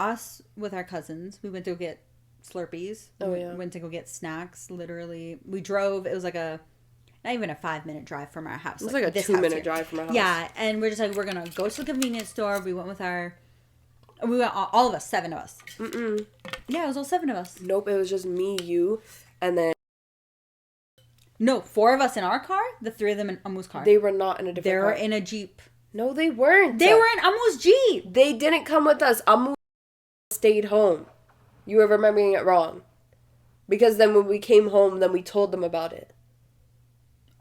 Us with our cousins, we went to go get Slurpees. We went to go get snacks. Literally, we drove. It was like not even a 5-minute drive from our house. It was like a 2-minute drive from our house. Yeah, and we're just like, we're gonna go to the convenience store. We went all of us, 7 of us. Yeah, it was all 7 of us. Nope, it was just me, you, and then. No, 4 of us in our car. The 3 of them in Amu's car. They were not in a different car. They were in a Jeep. No, they weren't. They were in Amu's Jeep. They didn't come with us. Amu stayed home. You were remembering it wrong. Because then when we came home, then we told them about it.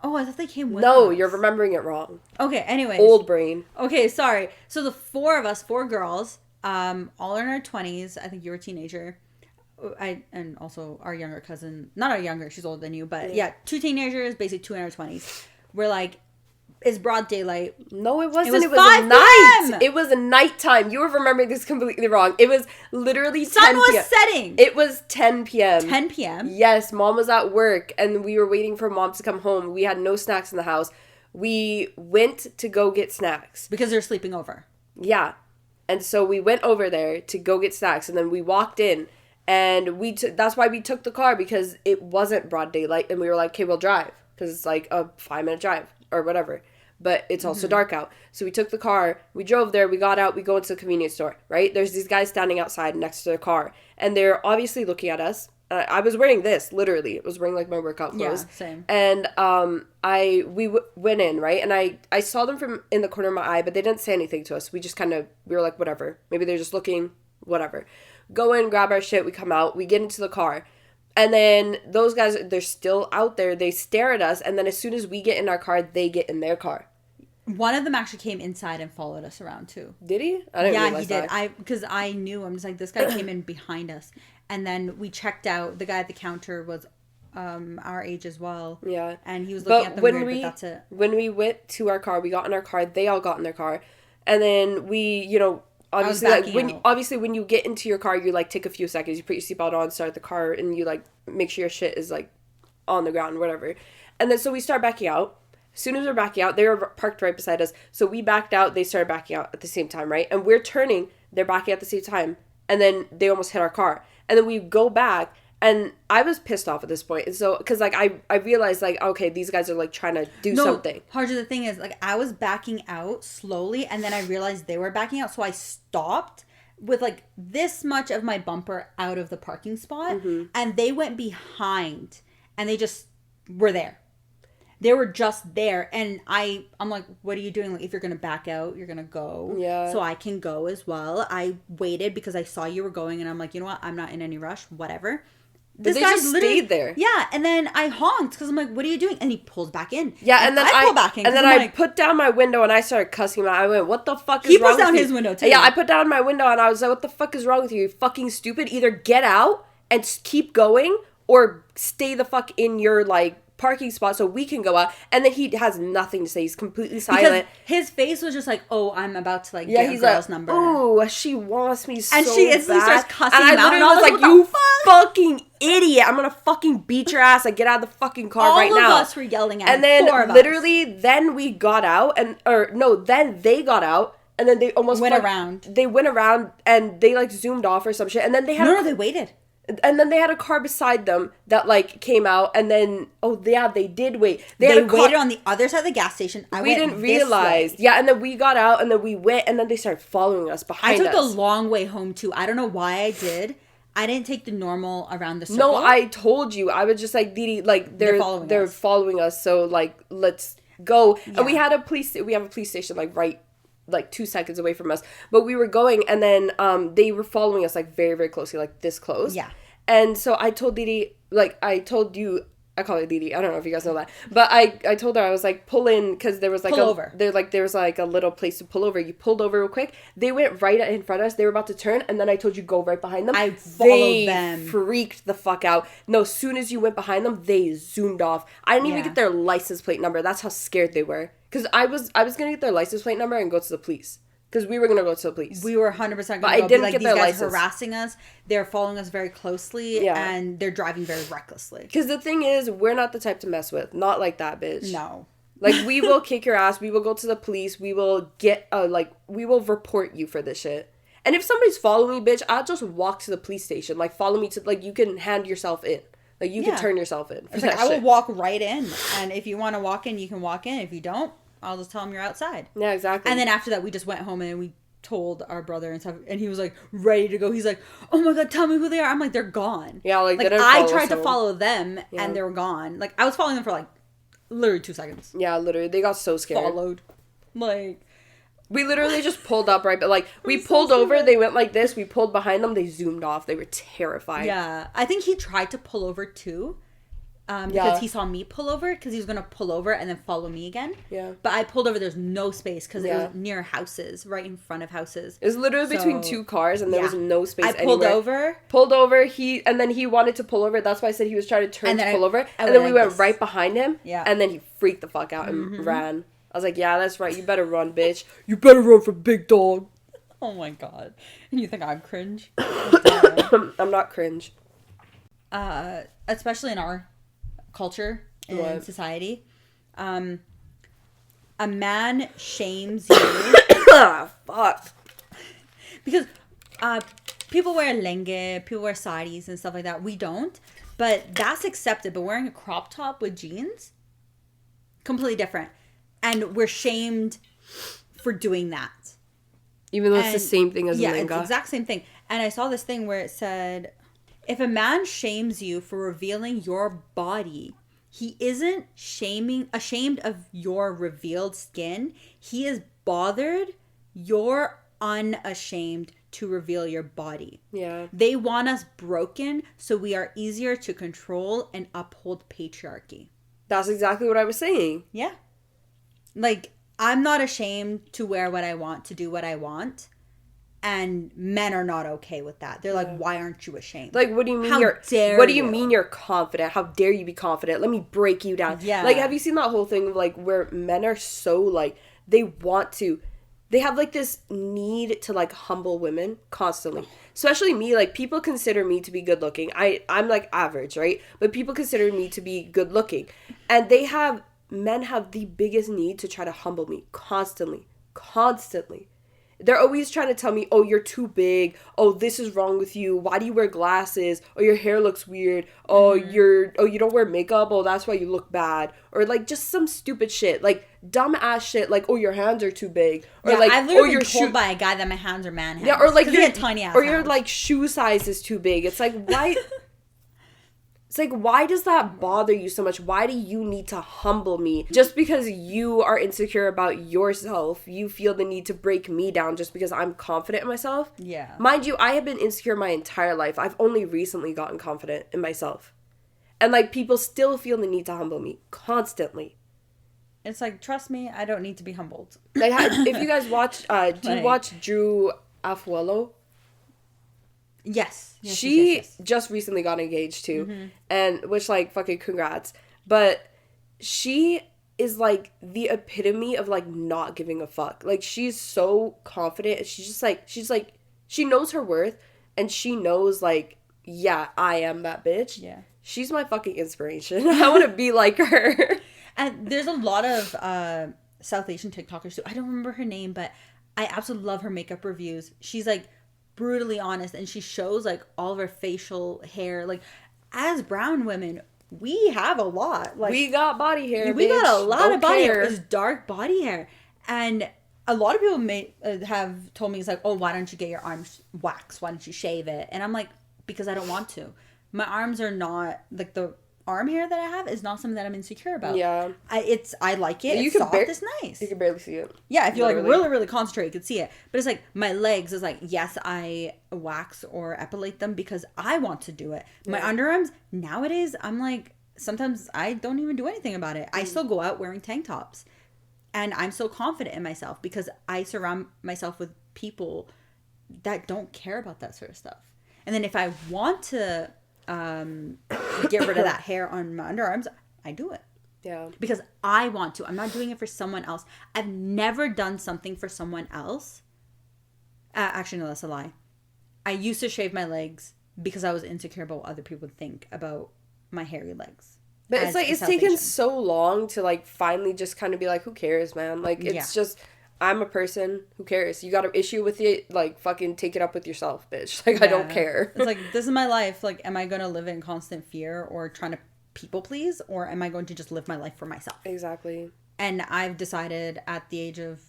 Oh, I thought they came with us. No, you're remembering it wrong. Okay, anyways. Old brain. Okay, sorry. So the 4 of us, 4 girls, all in our 20s. I think you were a teenager. And also our younger cousin. Not our younger, she's older than you. But yeah 2 teenagers, basically 2 in our 20s. We're like, it's broad daylight. No, it wasn't. It was 5 night. It was a nighttime. You were remembering this completely wrong. It was literally 10 Sun was p.m. setting. It was 10 p.m. 10 p.m.? Yes, Mom was at work, and we were waiting for Mom to come home. We had no snacks in the house. We went to go get snacks. Because they're sleeping over. Yeah. And so we went over there to go get snacks, and then we walked in, and that's why we took the car, because it wasn't broad daylight, and we were like, okay, we'll drive, because it's like a 5-minute drive, or whatever. But it's also dark out. So we took the car, we drove there, we got out, we go into the convenience store, right? There's these guys standing outside next to their car, and they're obviously looking at us. I was wearing this, literally. I was wearing, like, my workout clothes. Yeah, same. And we went in, right? And I saw them from in the corner of my eye, but they didn't say anything to us. We just we were like, whatever. Maybe they're just looking, whatever. Go in, grab our shit, we come out, we get into the car. And then those guys, they're still out there. They stare at us. And then as soon as we get in our car, they get in their car. One of them actually came inside and followed us around, too. Did he? I didn't realize that. Yeah, he did. Because I knew. I'm just like, this guy came in behind us. And then we checked out. The guy at the counter was our age as well. Yeah. And he was looking at them weird, but that's it. When we went to our car, we got in our car. They all got in their car. And then we, obviously, when you get into your car, you, take a few seconds. You put your seatbelt on, start the car, and you, make sure your shit is, on the ground, whatever. And then so we start backing out. As soon as we're backing out, they were parked right beside us. So we backed out. They started backing out at the same time, right? And we're turning. They're backing at the same time. And then they almost hit our car. And then we go back. And I was pissed off at this point. And so, because, I realized, okay, these guys are, trying to do something. Harjot, the thing is, I was backing out slowly. And then I realized they were backing out. So I stopped with, this much of my bumper out of the parking spot. Mm-hmm. And they went behind. And they just were there. They were just there, and I'm like, what are you doing? If you're going to back out, you're going to go. Yeah. So I can go as well. I waited because I saw you were going, and I'm like, you know what? I'm not in any rush. Whatever. This guy just stayed there. Yeah, and then I honked because I'm like, what are you doing? And he pulls back in. Yeah, and then I pull back in. And then I put down my window, and I started cussing him out. I went, what the fuck is wrong with you? He pulled down his window, too. Yeah, I put down my window, and I was like, what the fuck is wrong with you? You fucking stupid. Either get out and keep going, or stay the fuck in your, parking spot so we can go out. And then he has nothing to say. He's completely silent. Because his face was just like, oh, I'm about to get a girl's number. Oh, she wants me so bad. And she instantly starts cussing and him out. And I was like, you fucking idiot. I'm gonna fucking beat your ass. Get out of the fucking car right now. All of us were yelling at him. And then literally then we got out then they got out. And then they almost went around. They went around and they zoomed off or some shit. And then they had No, they waited. And then they had a car beside them that came out, and then they did wait. They waited on the other side of the gas station. We didn't realize. Yeah, and then we got out, and then we went, and then they started following us behind us. I took the long way home too. I don't know why I did. I didn't take the normal around the circle. No, I told you. I was just like, Didi, they're following us. So let's go. Yeah. And we have a police station right like 2 seconds away from us, but we were going, and then they were following us like very, very closely, like this close. Yeah. And so I told Didi, like I told you, I call her Didi, I don't know if you guys know that, but I told her, I was like, pull in, because there was like there was like a little place to pull over. You pulled over real quick. They went right in front of us. They were about to turn, and then I told you go right behind them. I followed them. Freaked the fuck out. No, as soon as you went behind them, they zoomed off. I didn't even get their license plate number. That's how scared they were. Because I was gonna get their license plate number and go to the police. Because we were going to go to the police. We were 100% going to go. I didn't like, get these their guys license. harassing us. They're following us very closely. And they're driving very recklessly. Because the thing is, we're not the type to mess with. Not like that, bitch. No. Like, we will kick your ass. We will go to the police. We will we will report you for this shit. And if somebody's following me, bitch, I'll just walk to the police station. Like, follow me to, like, you can hand yourself in. Like, you can turn yourself in. It's like, I will walk right in. And if you want to walk in, you can walk in. If you don't, I'll just tell them you're outside. Yeah, exactly. And then after that, we just went home and we told our brother and stuff, and he was like ready to go. He's like, oh my god, tell me who they are. I'm like, they're gone. Yeah, like I tried to follow them and they were gone. Like, I was following them for like literally 2 seconds. Yeah, literally, they got so scared. Followed, like, we literally just pulled up right, but like we pulled over. They went like this. We pulled behind them. They zoomed off. They were terrified. Yeah, I think he tried to pull over too. Because he saw me pull over, because he was going to pull over and then follow me again. Yeah. But I pulled over, there's no space, because it was near houses, right in front of houses. It was literally between 2 cars, and there was no space anywhere. Pulled over, and then he wanted to pull over. That's why I said he was trying to turn to pull over. And then we went right behind him. Yeah. And then he freaked the fuck out and ran. I was like, yeah, that's right. You better run, bitch. You better run from Big Dog. Oh my god. And you think I'm cringe? I'm not cringe. Especially in our culture and society, a man shames you. Fuck. Because people wear lenge, people wear saris and stuff like that. We don't, but that's accepted. But wearing a crop top with jeans, completely different, and we're shamed for doing that. Even though it's the same thing as a lenga. Yeah, it's the exact same thing. And I saw this thing where it said, if a man shames you for revealing your body, he isn't ashamed of your revealed skin. He is bothered you're unashamed to reveal your body. Yeah. They want us broken so we are easier to control and uphold patriarchy. That's exactly what I was saying. Yeah. Like, I'm not ashamed to wear what I want, to do what I want. And men are not okay with that. They're like, why aren't you ashamed? Like, what do you mean what do you mean you're confident? How dare you be confident? Let me break you down. Yeah. Like, have you seen that whole thing of, like, where men are so, like, they have, like, this need to, like, humble women constantly. Especially me. Like, people consider me to be good looking. I'm, like, average, right? But people consider me to be good looking. And men have the biggest need to try to humble me constantly. They're always trying to tell me, oh, you're too big. Oh, this is wrong with you. Why do you wear glasses? Oh, your hair looks weird. Oh, you don't wear makeup. Oh, that's why you look bad. Or, like, just some stupid shit. Like, dumb ass shit. Like, oh, your hands are too big. Or, yeah, like, I've literally been told by a guy that my hands are man hands. Yeah, or, like, your tiny ass or hands. your, like, shoe size is too big. It's like, why... It's like, why does that bother you so much? Why do you need to humble me? Just because you are insecure about yourself, you feel the need to break me down just because I'm confident in myself? Yeah. Mind you, I have been insecure my entire life. I've only recently gotten confident in myself. And, like, people still feel the need to humble me constantly. It's like, trust me, I don't need to be humbled. Like, if you guys watch, do you watch Drew Afuelo? Yes. She just recently got engaged too. Mm-hmm. And which, like, fucking congrats. But she is, like, the epitome of, like, not giving a fuck. Like, she's so confident, and she's like, she knows her worth, and she knows, like, yeah, I am that bitch. Yeah. She's my fucking inspiration. I want to be like her. And there's a lot of South Asian TikTokers too. I don't remember her name, but I absolutely love her makeup reviews. She's, like, brutally honest, and she shows, like, all of her facial hair. Like, as brown women, we have a lot. Like, we got body hair. We got a lot of body hair. It's dark body hair, and a lot of people have told me, it's like, oh, why don't you get your arms waxed? Why don't you shave it? And I'm like, because I don't want to. My arms are not, like, the arm hair that I have is not something that I'm insecure about. Yeah. I like it. You it's can soft. It's nice. You can barely see it. Yeah, if you like really, really concentrate, you could see it. But it's like my legs is like, yes, I wax or epilate them because I want to do it. My underarms, nowadays, I'm like, sometimes I don't even do anything about it. I still go out wearing tank tops. And I'm so confident in myself because I surround myself with people that don't care about that sort of stuff. And then if I want to get rid of that hair on my underarms, I do it. Yeah. Because I want to. I'm not doing it for someone else. I've never done something for someone else. Actually, no, that's a lie. I used to shave my legs because I was insecure about what other people would think about my hairy legs. But it's like, it's taken so long to like finally just kind of be like, who cares, man? Like, it's just, I'm a person, who cares? You got an issue with it, like, fucking take it up with yourself, bitch. Like, I don't care. It's like, this is my life. Like, am I going to live in constant fear or trying to people please? Or am I going to just live my life for myself? Exactly. And I've decided at the age of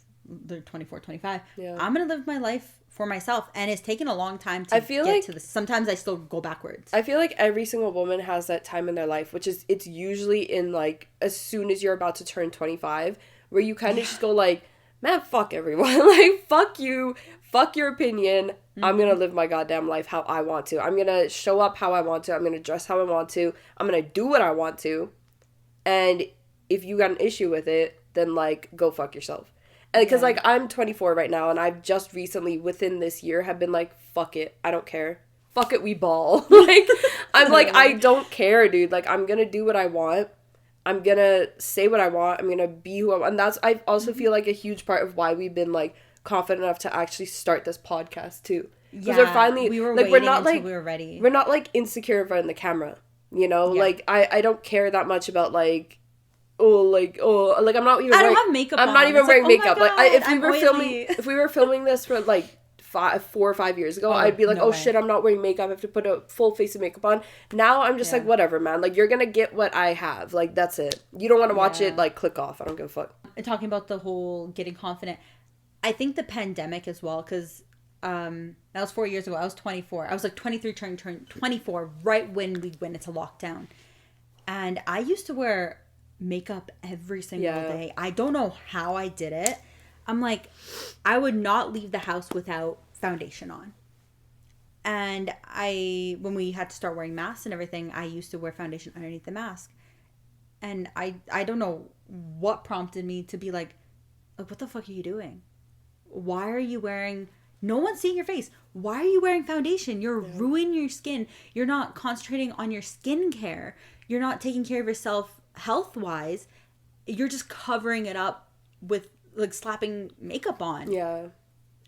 24, 25, yeah. I'm going to live my life for myself. And it's taken a long time to get to this. Sometimes I still go backwards. I feel like every single woman has that time in their life, which is, it's usually in like, as soon as you're about to turn 25, where you kind of just go like, man, fuck everyone. Like, fuck you. Fuck your opinion. Mm-hmm. I'm going to live my goddamn life how I want to. I'm going to show up how I want to. I'm going to dress how I want to. I'm going to do what I want to. And if you got an issue with it, then, like, go fuck yourself. And because, like, I'm 24 right now, and I've just recently, within this year, have been like, fuck it. I don't care. Fuck it, we ball. Like, I'm like, I don't care, dude. Like, I'm going to do what I want. I'm going to say what I want. I'm going to be who I want. And that's, I also feel like a huge part of why we've been, like, confident enough to actually start this podcast, too. Because we're finally, we were like, we're not, like, we were ready. We're not, like, insecure in front of the camera, you know? Yeah. Like, I don't care that much about, like, like, I'm not even I don't have makeup on. I'm not even wearing makeup. God, like, if we were filming this for, like, 4 or 5 years ago, I'd be like, shit, I'm not wearing makeup. I have to put a full face of makeup on. Now I'm just like, whatever, man. Like, you're gonna get what I have. Like, that's it. You don't want to watch it, like, click off. I don't give a fuck. And talking about the whole getting confident, I think the pandemic as well, because that was 4 years ago. I was 24. I was like 23 turning 24 right when we went into lockdown. And I used to wear makeup every single day. I don't know how I did it. I'm like, I would not leave the house without foundation on. And when we had to start wearing masks and everything, I used to wear foundation underneath the mask. And I don't know what prompted me to be like, what the fuck are you doing? Why are you wearing, no one's seeing your face. Why are you wearing foundation? You're ruining your skin. You're not concentrating on your skincare. You're not taking care of yourself health-wise. You're just covering it up with, like, slapping makeup on. Yeah.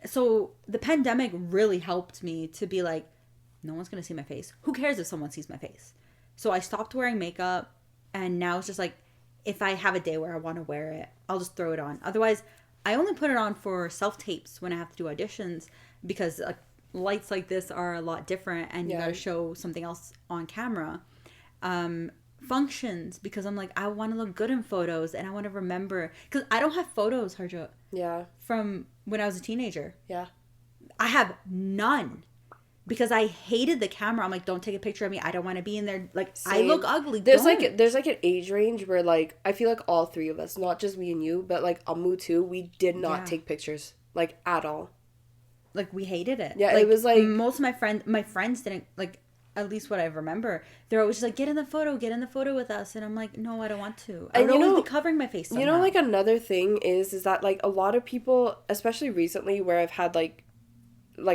So the pandemic really helped me to be like, no one's going to see my face. Who cares if someone sees my face? So I stopped wearing makeup, and now it's just like, if I have a day where I want to wear it, I'll just throw it on. Otherwise, I only put it on for self-tapes when I have to do auditions, because lights like this are a lot different, and you got to show something else on camera. Functions, because I'm like, I want to look good in photos, and I want to remember, because I don't have photos, Harjot. Yeah. From when I was a teenager. Yeah. I have none, because I hated the camera. I'm like, don't take a picture of me. I don't want to be in there. Like, same. I look ugly. There's like an age range where, like, I feel like all three of us, not just me and you, but like Amu too, we did not take pictures, like, at all. Like, we hated it. Yeah, like, it was like, most of my friends didn't, like, at least what I remember, they're always just like, get in the photo with us. And I'm like, no, I don't want to. I would always be covering my face somehow. You know, like, another thing is that, like, a lot of people, especially recently, where I've had, like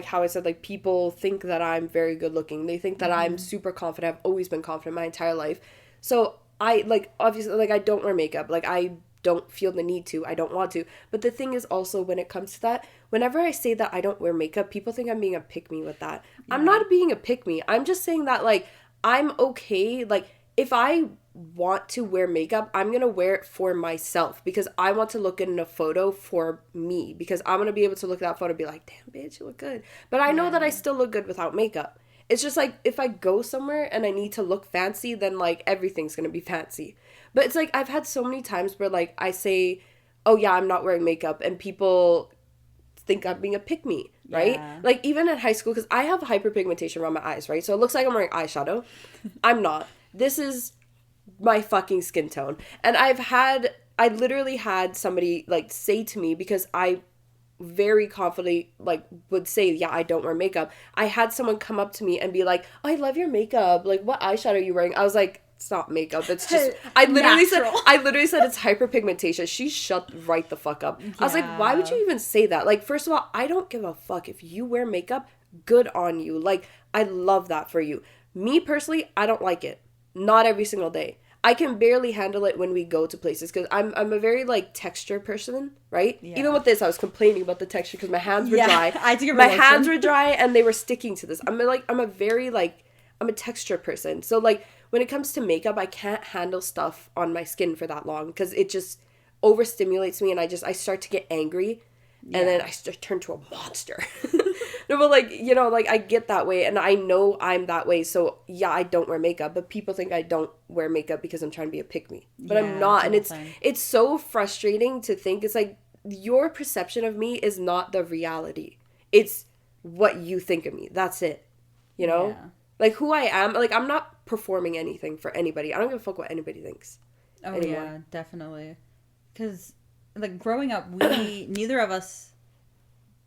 how I said, like, people think that I'm very good looking. They think that I'm super confident. I've always been confident my entire life. So I, like, obviously, like, I don't wear makeup. Like, I don't feel the need to. I don't want to. But the thing is also, when it comes to that, whenever I say that I don't wear makeup, people think I'm being a pick-me with that. Yeah. I'm not being a pick-me. I'm just saying that, like, I'm okay. Like, if I want to wear makeup, I'm going to wear it for myself, because I want to look good in a photo for me, because I'm going to be able to look at that photo and be like, damn, bitch, you look good. But I know that I still look good without makeup. It's just like, if I go somewhere and I need to look fancy, then, like, everything's going to be fancy. But it's like, I've had so many times where, like, I say, oh yeah, I'm not wearing makeup, and people think I'm being a pick-me, right? Yeah. Like, even in high school, because I have hyperpigmentation around my eyes, right? So it looks like I'm wearing eyeshadow. I'm not. This is my fucking skin tone. And I literally had somebody like say to me, because I very confidently like would say, yeah, I don't wear makeup. I had someone come up to me and be like, oh, I love your makeup. Like, what eyeshadow are you wearing? I was like, it's not makeup. It's just, I literally said it's hyperpigmentation. She shut right the fuck up. Yeah. I was like, why would you even say that? Like, first of all, I don't give a fuck if you wear makeup. Good on you. Like, I love that for you. Me personally, I don't like it. Not every single day. I can barely handle it when we go to places because I'm a very like texture person, right? Yeah. Even with this, I was complaining about the texture because my hands were dry. My hands were dry and they were sticking to this. I'm a texture person. So like when it comes to makeup, I can't handle stuff on my skin for that long because it just overstimulates me and I start to get angry. Yeah. And then I turn to a monster. No, but like, you know, like I get that way and I know I'm that way. So yeah, I don't wear makeup, but people think I don't wear makeup because I'm trying to be a pick-me. But I'm not. And it's so frustrating to think. It's like your perception of me is not the reality. It's what you think of me. That's it. You know? Yeah. Like who I am. Like I'm not performing anything for anybody. I don't give a fuck what anybody thinks. Oh anymore. Yeah, definitely. Because like growing up, we neither of us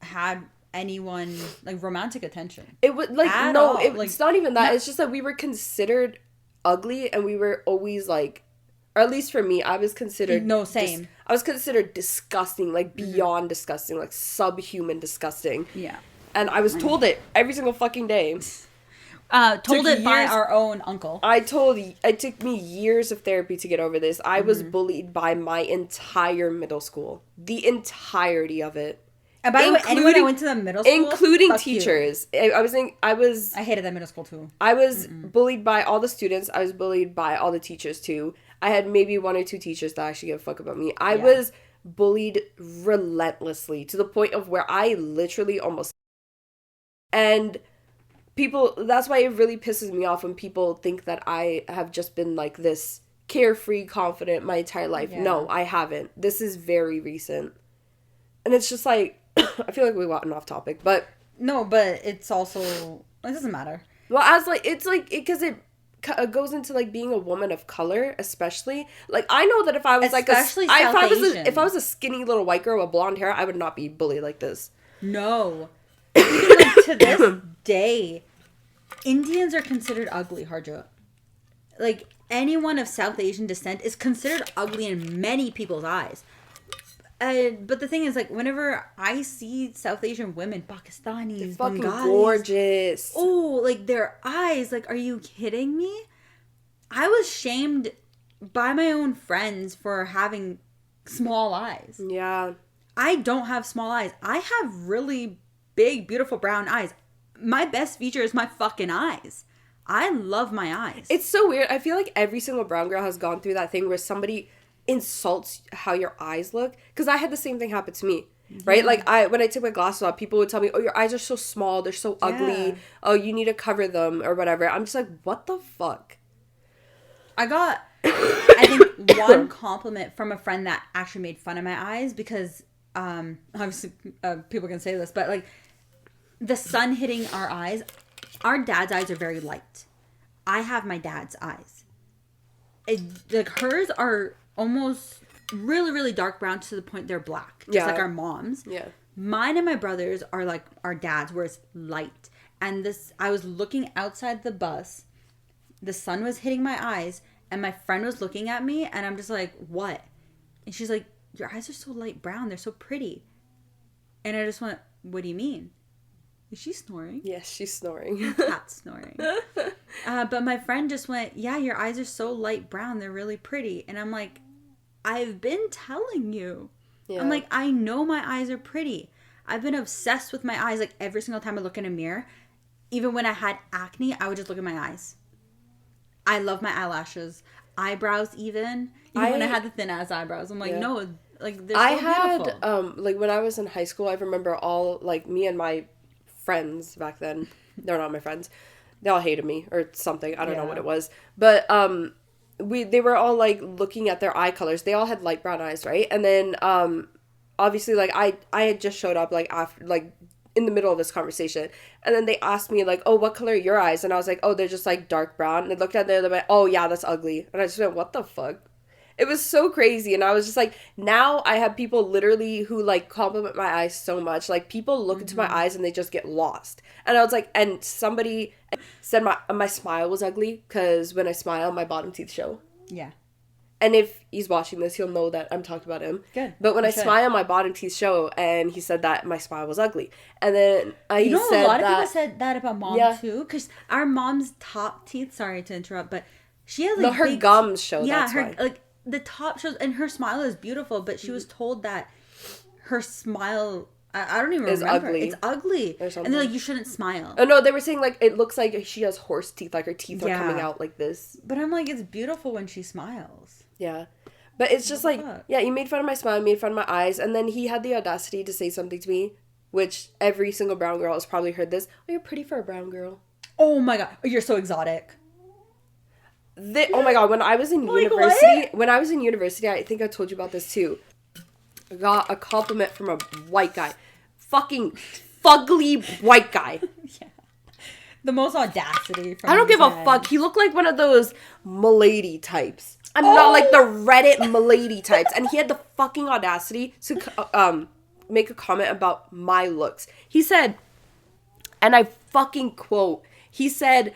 had anyone like romantic attention. It was like it's not even that. It's just that we were considered ugly and we were always like, or at least for me, I was considered I was considered disgusting, like beyond disgusting, like subhuman disgusting. Yeah. And I was told it every single fucking day. Told it by our own uncle. It took me years of therapy to get over this. I was bullied by my entire middle school. The entirety of it. And by the way, anyone I went to the middle school, including teachers. I hated that middle school too. I was bullied by all the students. I was bullied by all the teachers too. I had maybe one or two teachers that actually give a fuck about me. I was bullied relentlessly to the point of where I literally almost... And people, that's why it really pisses me off when people think that I have just been like this carefree, confident my entire life. Yeah. No, I haven't. This is very recent. And it's just like, I feel like we gotten off topic, but... No, but it's also... It doesn't matter. Well, as like... It's like... Because it goes into like being a woman of color, especially. Like, I know that if I was if I was a skinny little white girl with blonde hair, I would not be bullied like this. No. Even like to this day, Indians are considered ugly, Harjot. Like, anyone of South Asian descent is considered ugly in many people's eyes. But the thing is, like, whenever I see South Asian women, Pakistanis, they're fucking Bengalis, gorgeous. Oh, like, their eyes, like, are you kidding me? I was shamed by my own friends for having small eyes. Yeah. I don't have small eyes. I have really big, beautiful brown eyes. My best feature is my fucking eyes. I love my eyes. It's so weird. I feel like every single brown girl has gone through that thing where somebody insults how your eyes look, because I had the same thing happen to me, right? Like when I took my glasses off, people would tell me, oh, your eyes are so small, they're so ugly, oh, you need to cover them or whatever. I'm just like, what the fuck? I got I think one compliment from a friend that actually made fun of my eyes because obviously people can say this, but like the sun hitting our eyes, our dad's eyes are very light. I have my dad's eyes. Like hers are almost really, really dark brown to the point they're black. Just like our mom's. Yeah. Mine and my brother's are like our dad's, where it's light. And I was looking outside the bus. The sun was hitting my eyes. And my friend was looking at me. And I'm just like, what? And she's like, your eyes are so light brown. They're so pretty. And I just went, what do you mean? Is she snoring? Yes, she's snoring. Cat's snoring. But my friend just went, yeah, your eyes are so light brown. They're really pretty. And I'm like, I've been telling you. Yeah. I'm like, I know my eyes are pretty. I've been obsessed with my eyes. Like every single time I look in a mirror, even when I had acne, I would just look at my eyes. I love my eyelashes. Eyebrows even when I had the thin ass eyebrows. I'm like, no, like they're so beautiful. Like when I was in high school, I remember all, like me and my friends back then, they're not my friends, they all hated me or something, I don't know what it was, but they were all like looking at their eye colors. They all had light brown eyes, right? And then obviously like I had just showed up like after, like in the middle of this conversation. And then they asked me, like, oh, what color are your eyes? And I was like, oh, they're just, like, dark brown. And they looked at it and they went, oh, yeah, that's ugly. And I just went, what the fuck? It was so crazy. And I was just like, now I have people literally who, like, compliment my eyes so much. Like, people look into my eyes and they just get lost. And I was like, and somebody said my smile was ugly because when I smile, my bottom teeth show. Yeah. And if he's watching this, he'll know that I'm talking about him. Good. But when I smile, my bottom teeth show, and he said that my smile was ugly. And then a lot of people said that about mom too, because our mom's top teeth. Sorry to interrupt, but she has like her gums show. Yeah, that's why. Like the top shows, and her smile is beautiful. But she was told that her smile. I don't even remember. Ugly. It's ugly. And they're like, you shouldn't smile. Oh, no, they were saying, like, it looks like she has horse teeth. Like, her teeth are coming out like this. But I'm like, it's beautiful when she smiles. Yeah. But it's just like, yeah, you made fun of my smile, made fun of my eyes. And then he had the audacity to say something to me, which every single brown girl has probably heard this. Oh, you're pretty for a brown girl. Oh, my God. You're so exotic. Oh, my God. When I was in university, I think I told you about this, too. I got a compliment from a white guy. Fucking fugly white guy. Yeah. The most audacity from I don't give a fuck. He looked like one of those milady types. I'm not like the Reddit milady types. And he had the fucking audacity to make a comment about my looks. He said, and I fucking quote, he said,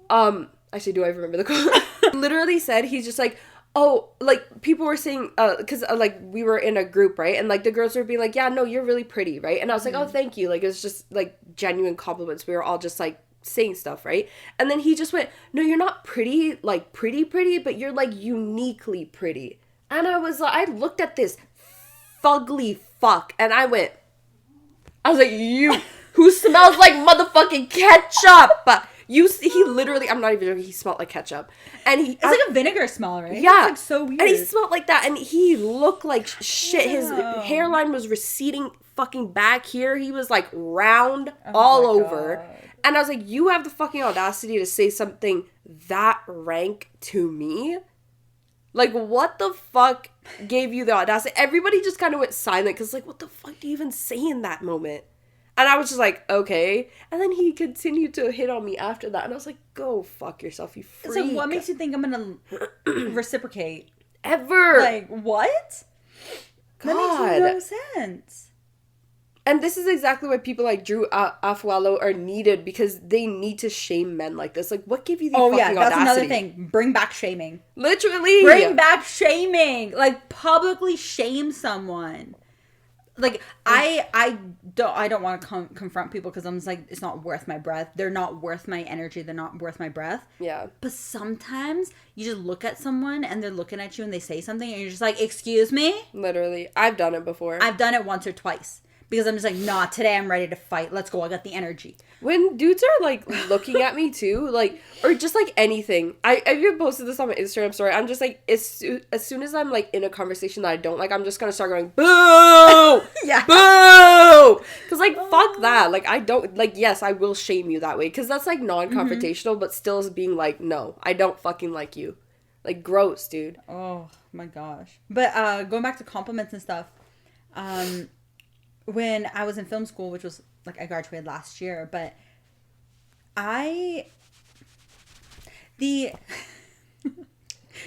actually, do I remember the quote? Literally said, he's just like, oh, like, people were saying, because, like, we were in a group, right? And, like, the girls were being like, yeah, no, you're really pretty, right? And I was like, oh, thank you. Like, it was just, like, genuine compliments. We were all just, like, saying stuff, right? And then he just went, no, you're not pretty, like, pretty, but you're, like, uniquely pretty. And I was like, I looked at this fugly fuck, and I was like, you, who smells like motherfucking ketchup? He literally, I'm not even joking, he smelled like ketchup. And it's like a vinegar smell, right? Yeah. It's like so weird. And he smelled like that, and he looked like shit. His hairline was receding fucking back here. He was like round all over. God. And I was like, you have the fucking audacity to say something that rank to me? Like, what the fuck gave you the audacity? Everybody just kind of went silent, because like, what the fuck do you even say in that moment? And I was just like, okay. And then he continued to hit on me after that. And I was like, go fuck yourself, you freak. So what makes you think I'm going to reciprocate? Ever. Like, what? God. That makes no sense. And this is exactly why people like Drew Afualo are needed, because they need to shame men like this. Like, what gave you the fucking audacity? That's another thing. Bring back shaming. Literally. Bring back shaming. Like, publicly shame someone. Like, I don't want to confront people, because I'm just like, it's not worth my breath. They're not worth my energy. They're not worth my breath. Yeah. But sometimes you just look at someone and they're looking at you and they say something and you're just like, excuse me? Literally. I've done it before. I've done it once or twice. Because I'm just like, nah, today I'm ready to fight. Let's go. I got the energy. When dudes are, like, looking at me, too, like, or just, like, anything. I even posted this on my Instagram story. I'm just, like, as soon as I'm, like, in a conversation that I don't like, I'm just gonna start going, boo! Yeah. Boo! Because, like, fuck that. Like, I don't, like, yes, I will shame you that way. Because that's, like, non-confrontational, but still is being like, no, I don't fucking like you. Like, gross, dude. Oh, my gosh. But, going back to compliments and stuff, when I was in film school, which was, like, I graduated last year, but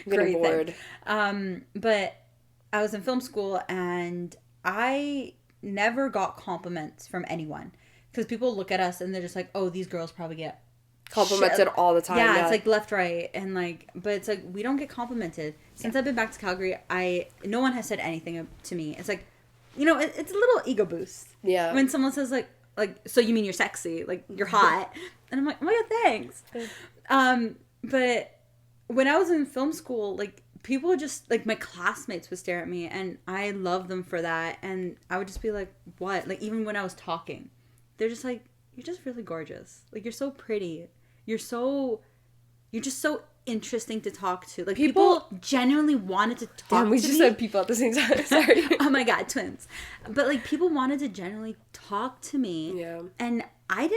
Getting bored. But I was in film school and I never got compliments from anyone, because people look at us and they're just like, oh, these girls probably get complimented all the time. Yeah, it's like left, right, and like, but it's like, we don't get complimented. Since I've been back to Calgary, no one has said anything to me. It's like, you know, it's a little ego boost. Yeah. When someone says like, so you mean you're sexy, like you're hot, and I'm like, oh my god, thanks. But when I was in film school, like, people just, like, my classmates would stare at me, and I love them for that, and I would just be like, what? Like, even when I was talking, they're just like, you're just really gorgeous. Like, you're so pretty. You're just so interesting to talk to. Like, people genuinely wanted to talk to me. Damn, we just said people at the same time. Sorry. Oh my god, twins. But, like, people wanted to genuinely talk to me. Yeah. And I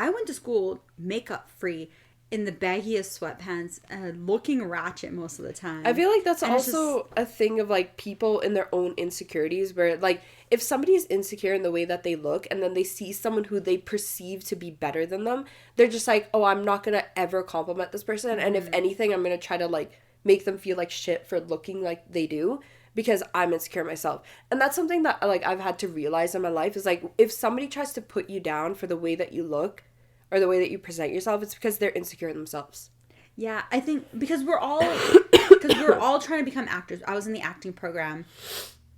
went to school makeup free, in the baggiest sweatpants, looking ratchet most of the time. I feel like that's also a thing of, like, people in their own insecurities where, like, if somebody is insecure in the way that they look and then they see someone who they perceive to be better than them, they're just like, oh, I'm not gonna ever compliment this person. And if anything, I'm gonna try to, like, make them feel like shit for looking like they do because I'm insecure myself. And that's something that, like, I've had to realize in my life is, like, if somebody tries to put you down for the way that you look or the way that you present yourself, it's because they're insecure in themselves. Yeah, I think because we're all trying to become actors. I was in the acting program,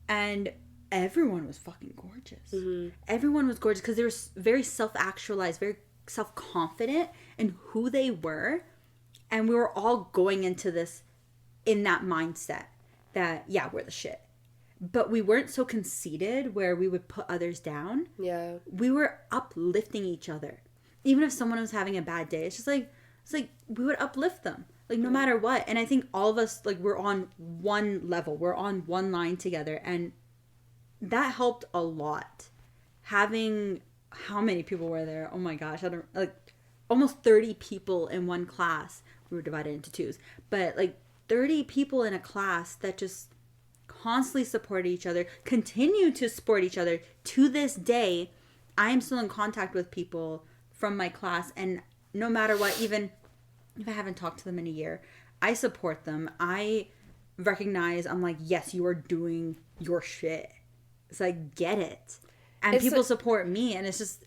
and everyone was fucking gorgeous. Mm-hmm. Everyone was gorgeous because they were very self-actualized, very self-confident in who they were, and we were all going into this in that mindset that, yeah, we're the shit. But we weren't so conceited where we would put others down. Yeah. We were uplifting each other. Even if someone was having a bad day, it's like we would uplift them, like, no matter what. And I think all of us, like, we're on one level, we're on one line together, and that helped a lot. Having, how many people were there? Oh my gosh, I don't, like, almost 30 people in one class. We were divided into twos, but like 30 people in a class that just constantly supported each other, continue to support each other to this day. I am still in contact with people from my class, and no matter what, even if I haven't talked to them in a year, I support them. I recognize, I'm like, yes, you are doing your shit. It's like, get it. And people support me, and it's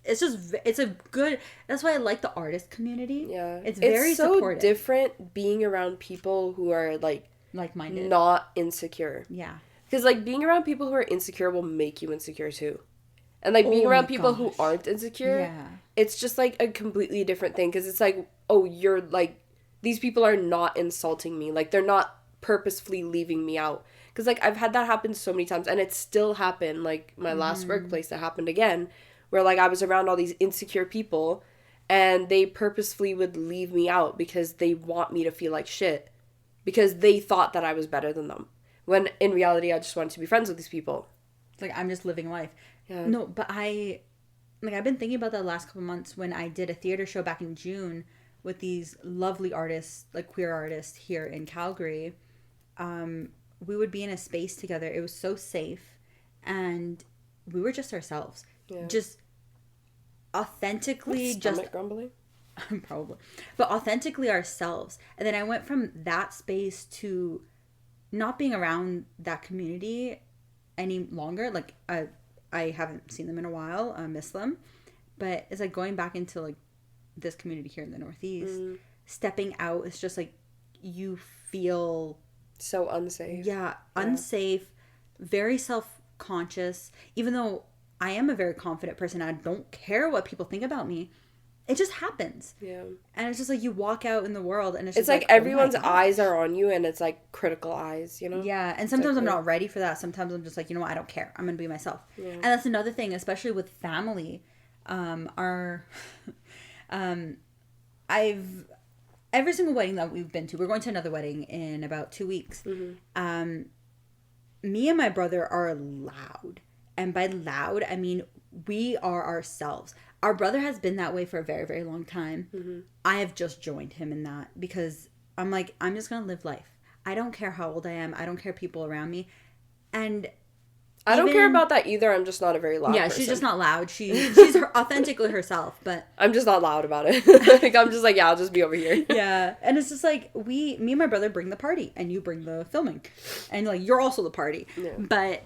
a good, that's why I like the artist community. Yeah. It's very so supportive. Different being around people who are, like-minded, not insecure. Yeah. Because, like, being around people who are insecure will make you insecure too. And, like, being around people who aren't insecure, it's just, like, a completely different thing. Because it's like, oh, you're, like, these people are not insulting me. Like, they're not purposefully leaving me out. Because, like, I've had that happen so many times. And it still happened. Like, my last workplace, that happened again. Where, like, I was around all these insecure people. And they purposefully would leave me out because they want me to feel like shit. Because they thought that I was better than them. When, in reality, I just wanted to be friends with these people. It's like, I'm just living life. Yeah. No, but I've been thinking about that the last couple months when I did a theater show back in June with these lovely artists, like queer artists here in Calgary. We would be in a space together. It was so safe, and we were just ourselves. Yeah. Just authentically, stomach grumbling? Probably. But authentically ourselves. And then I went from that space to not being around that community any longer. Like, I haven't seen them in a while. I miss them. But it's like going back into, like, this community here in the Northeast. Stepping out, it's just like you feel so unsafe. Yeah, unsafe, very self-conscious. Even though I am a very confident person, I don't care what people think about me. It just happens. Yeah. And it's just like you walk out in the world and it's just like everyone's eyes are on you, and it's like critical eyes, you know? Yeah. And sometimes I'm not ready for that. Sometimes I'm just like, you know what, I don't care. I'm going to be myself. Yeah. And that's another thing, especially with family. Every single wedding that we've been to, we're going to another wedding in about 2 weeks. Mm-hmm. Me and my brother are loud. And by loud, I mean we are ourselves. Our brother has been that way for a very, very long time. Mm-hmm. I have just joined him in that because I'm like, I'm just going to live life. I don't care how old I am. I don't care people around me. And I don't care about that either. I'm just not a very loud person. She's just not loud. She's authentically herself, but I'm just not loud about it. Like, I'm just like, yeah, I'll just be over here. Yeah. And it's just like me and my brother bring the party and you bring the filming. And like you're also the party. Yeah. But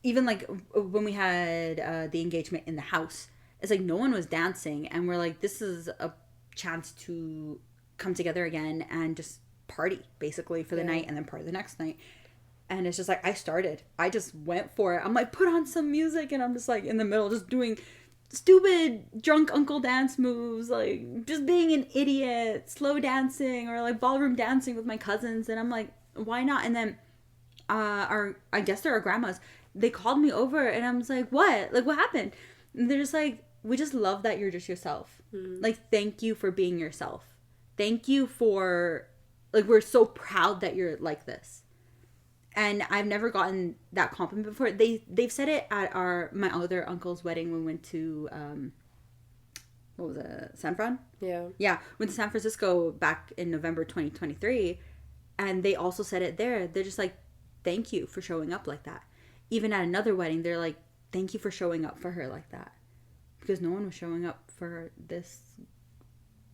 even like when we had the engagement in the house, it's like no one was dancing, and we're like, this is a chance to come together again and just party basically for the night and then party the next night. And it's just like, I just went for it. I'm like, put on some music, and I'm just like in the middle just doing stupid drunk uncle dance moves, like just being an idiot, slow dancing or like ballroom dancing with my cousins. And I'm like, why not? And then I guess they're our grandmas. They called me over and I was like, what? Like, what happened? And they're just like, we just love that you're just yourself. Mm-hmm. Like, thank you for being yourself. Thank you for, like, we're so proud that you're like this. And I've never gotten that compliment before. They've said it at my other uncle's wedding when we went to, what was it, San Fran? Yeah. Yeah, went to San Francisco back in November 2023, and they also said it there. They're just like, thank you for showing up like that. Even at another wedding, they're like, thank you for showing up for her like that. Because no one was showing up for this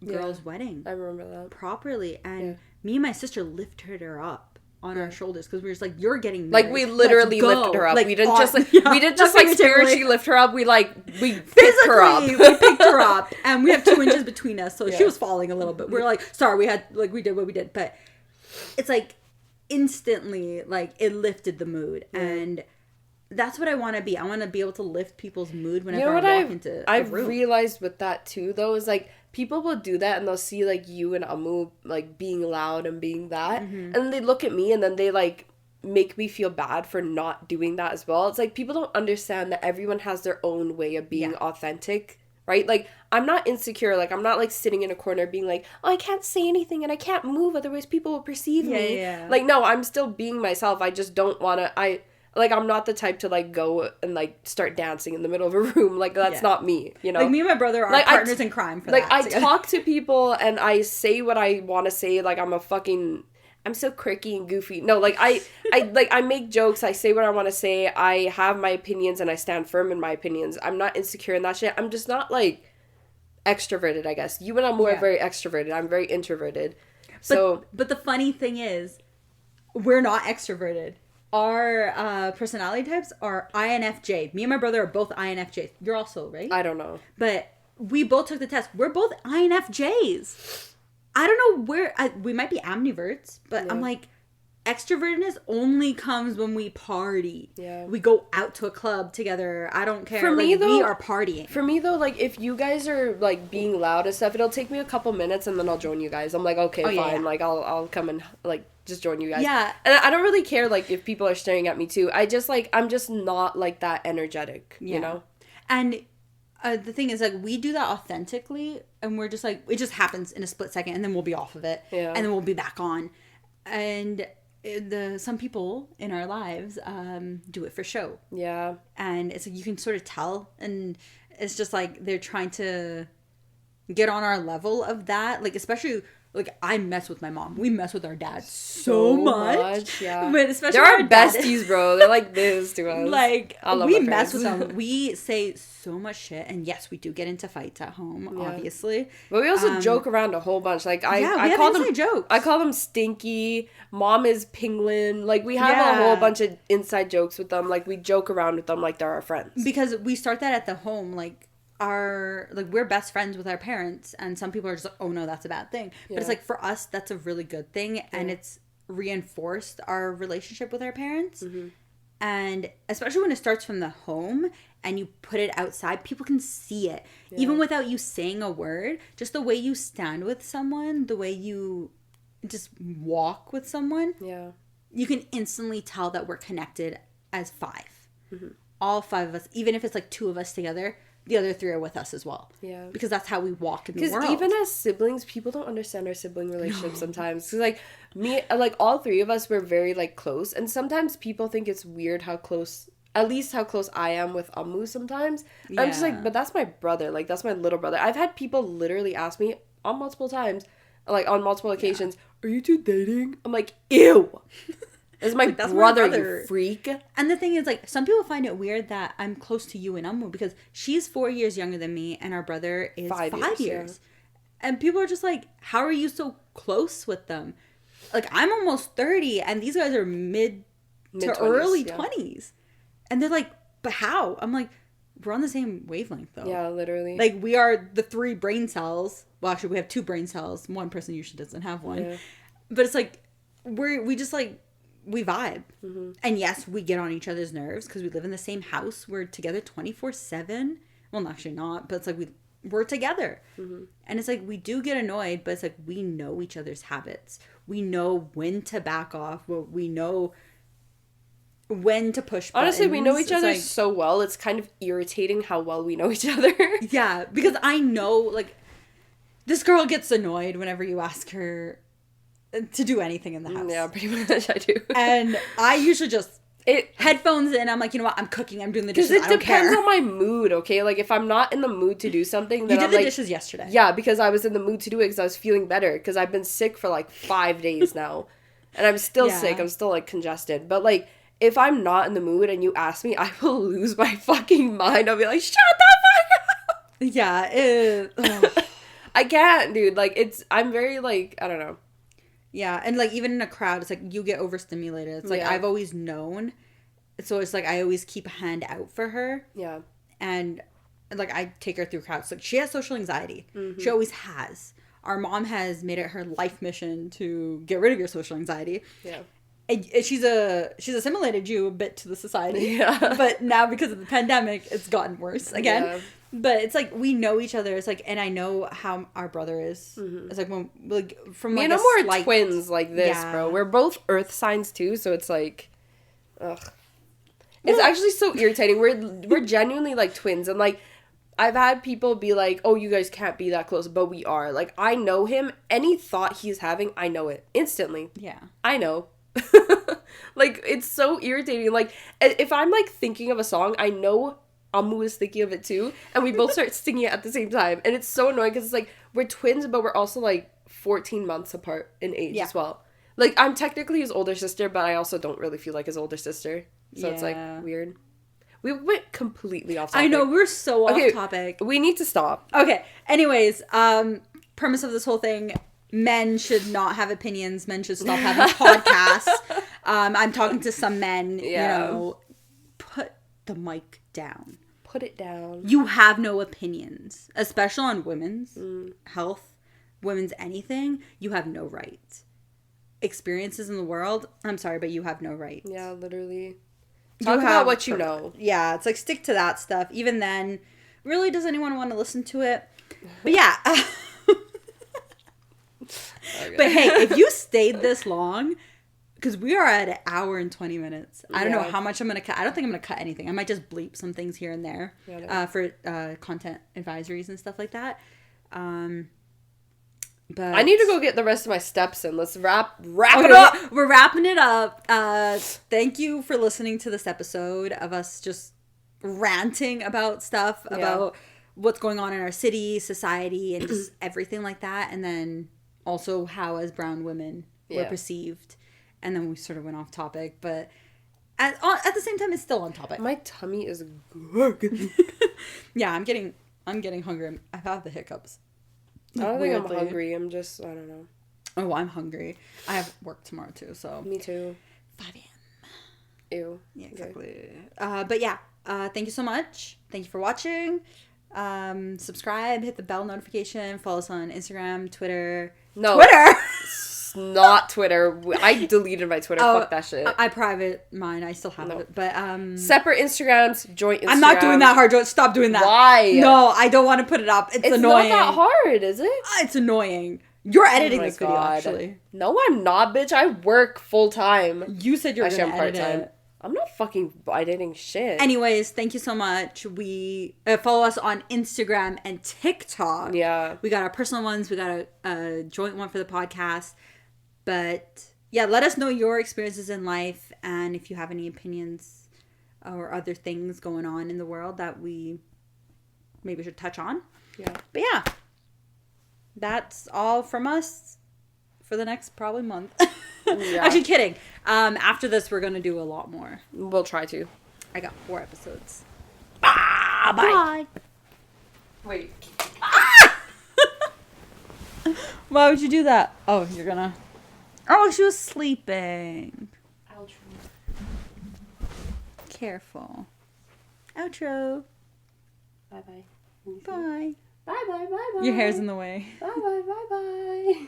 girl's wedding. I remember that. Properly. And me and my sister lifted her up on our shoulders because we were just like, you're getting married. Like, we literally lifted her up. Like, we didn't just like spiritually lift her up. We picked her up. We picked her up, and we have 2 inches between us, so she was falling a little bit. We're like, sorry, we did what we did, but it's like instantly, like, it lifted the mood, and that's what I want to be. I want to be able to lift people's mood whenever I walk into a room. I've realized with that too, though, is like, people will do that and they'll see like you and Amu like being loud and being that, and then they look at me and then they like make me feel bad for not doing that as well. It's like, people don't understand that everyone has their own way of being authentic, right? Like, I'm not insecure. Like, I'm not like sitting in a corner being like, oh, I can't say anything and I can't move, otherwise people will perceive me. Like, no, I'm still being myself. I just don't want to. I'm not the type to, like, go and, like, start dancing in the middle of a room. Like, that's not me, you know? Like, me and my brother are like, partners in crime for that. Like, I talk to people and I say what I want to say. Like, I'm so quirky and goofy. No, like, I make jokes. I say what I want to say. I have my opinions and I stand firm in my opinions. I'm not insecure in that shit. I'm just not, like, extroverted, I guess. You and I are very extroverted. I'm very introverted. But the funny thing is, we're not extroverted. Our personality types are INFJ. Me and my brother are both INFJs. You're also, right? I don't know. But we both took the test. We're both INFJs. I don't know where... we might be ambiverts, but I'm like, extrovertedness only comes when we party. Yeah. We go out to a club together. I don't care. For me, though, we are partying. For me, though, like, if you guys are, like, being loud and stuff, it'll take me a couple minutes and then I'll join you guys. I'm like, okay, fine. Yeah. Like, I'll come and, like... just join you guys. Yeah. And I don't really care, like, if people are staring at me, too. I just, like, I'm just not, like, that energetic, you know? And the thing is, like, we do that authentically, and we're just, like, it just happens in a split second, and then we'll be off of it. Yeah. And then we'll be back on. And some people in our lives do it for show. Yeah. And it's, like, you can sort of tell, and it's just, like, they're trying to get on our level of that. Like, especially... like, I mess with my mom. We mess with our dad so much. Yeah. But especially they're our besties, bro. They're like this to us. Like, we mess with them. We say so much shit. And yes, we do get into fights at home, obviously. But we also joke around a whole bunch. Like, I call them jokes. I call them Stinky. Mom is Pinglin. Like, we have a whole bunch of inside jokes with them. Like, we joke around with them like they're our friends. Because we start that at the home, like, we're best friends with our parents, and some people are just like, oh no, that's a bad thing. But it's like, for us, that's a really good thing, and it's reinforced our relationship with our parents. And especially when it starts from the home and you put it outside, people can see it even without you saying a word. Just the way you stand with someone, the way you just walk with someone, you can instantly tell that we're connected as 5. All 5 of us, even if it's like 2 of us together, the other 3 are with us as well. Yeah. Because that's how we walk in the world. Because even as siblings, people don't understand our sibling relationships sometimes. Because, like, me, like, all 3 of us were very, like, close. And sometimes people think it's weird how close I am with Amu sometimes. Yeah. I'm just like, but that's my brother. Like, that's my little brother. I've had people literally ask me on multiple times, like, on multiple occasions, are you 2 dating? I'm like, ew. This is my brother, you freak. And the thing is, like, some people find it weird that I'm close to you and Amu because she's 4 years younger than me and our brother is 5 years. Yeah. And people are just like, how are you so close with them? Like, I'm almost 30 and these guys are mid to early 20s. And they're like, but how? I'm like, we're on the same wavelength, though. Yeah, literally. Like, we are the 3 brain cells. Well, actually, we have 2 brain cells. One person usually doesn't have one. Yeah. But it's like, we just, like, we vibe. And yes, we get on each other's nerves because we live in the same house. We're together 24/7. Well, actually not, but it's like we're together. And it's like, we do get annoyed, but it's like, we know each other's habits. We know when to back off. We know when to push buttons. Honestly, we know each other so well. It's kind of irritating how well we know each other. Yeah, because I know, like, this girl gets annoyed whenever you ask her to do anything in the house. Yeah, pretty much I do. And I usually just headphones in. I'm like, you know what? I'm cooking. I'm doing the dishes. Because it depends care. on my mood, okay? Like, if I'm not in the mood to do something, then you did I'm the like, dishes yesterday. Yeah, because I was in the mood to do it because I was feeling better. Because I've been sick for like 5 days now. And I'm still sick. I'm still like congested. But like, if I'm not in the mood and you ask me, I will lose my fucking mind. I'll be like, shut the fuck up! Yeah, I can't, dude. Like, I'm very like, I don't know. Yeah, and like even in a crowd, it's like you get overstimulated. It's like I've always known. So it's like I always keep a hand out for her. Yeah. And like I take her through crowds. Like she has social anxiety. Mm-hmm. She always has. Our mom has made it her life mission to get rid of your social anxiety. Yeah. And she's assimilated you a bit to the society. Yeah. But now because of the pandemic, it's gotten worse again. Yeah. But it's like we know each other. It's like, and I know how our brother is. Mm-hmm. It's like when like from like we're twins like this, bro. We're both Earth signs too, so it's like, ugh. It's actually so irritating. We're genuinely like twins, and like I've had people be like, "Oh, you guys can't be that close," but we are. Like I know him. Any thought he's having, I know it instantly. Yeah, I know. Like it's so irritating. Like if I'm like thinking of a song, I know Amu is thinking of it too, and we both start singing it at the same time, and it's so annoying because it's like we're twins, but we're also like 14 months apart in age as well. Like I'm technically his older sister, but I also don't really feel like his older sister, so it's like weird. We went completely off topic. I know, we're so off topic. We need to stop. Okay. Anyways, premise of this whole thing: men should not have opinions. Men should stop having podcasts. I'm talking to some men. You know, put the mic down. Put it down. You have no opinions, especially on women's health, women's anything. You have no right. Experiences in the world, I'm sorry, but you have no right. Yeah, literally. Talk about what you know. Yeah, it's like stick to that stuff. Even then, really, does anyone want to listen to it? But yeah. Okay. But hey, if you stayed this long, because we are at 1 hour and 20 minutes. I don't know how much I'm going to cut. I don't think I'm going to cut anything. I might just bleep some things here and there for content advisories and stuff like that. But I need to go get the rest of my steps in. Let's wrap it up. We're wrapping it up. Thank you for listening to this episode of us just ranting about stuff, about what's going on in our city, society, and just everything like that. And then also how as brown women we're perceived. And then we sort of went off topic, but at the same time, it's still on topic. My tummy is gurgling. Yeah, I'm getting hungry. I've had the hiccups. I don't think I'm hungry. I'm just, I don't know. Oh, I'm hungry. I have work tomorrow too, so. Me too. 5 a.m. Ew. Yeah, exactly. Okay. But yeah, thank you so much. Thank you for watching. Subscribe, hit the bell notification, follow us on Instagram, Twitter. No. Twitter! Not Twitter. I deleted my Twitter. Fuck that shit. I private mine. I still have it. But separate Instagrams, joint Instagram. I'm not doing that, Harjot. Stop doing that. Why? No, I don't want to put it up. It's annoying. It's not that hard, is it? It's annoying. You're editing this video, actually. No, I'm not, bitch. I work full time. You said you're going to edit it. I'm not fucking editing shit. Anyways, thank you so much. We follow us on Instagram and TikTok. Yeah. We got our personal ones. We got a joint one for the podcast. But yeah, let us know your experiences in life and if you have any opinions or other things going on in the world that we maybe should touch on. Yeah. But yeah, that's all from us for the next probably month. Yeah. Actually, kidding. After this, we're going to do a lot more. We'll try to. I got 4 episodes. Bye. Bye. Wait. Why would you do that? Oh, you're going to... Oh, she was sleeping. Outro. Careful. Outro. Bye-bye. Bye. Bye-bye, bye-bye. Your hair's in the way. Bye-bye, bye-bye.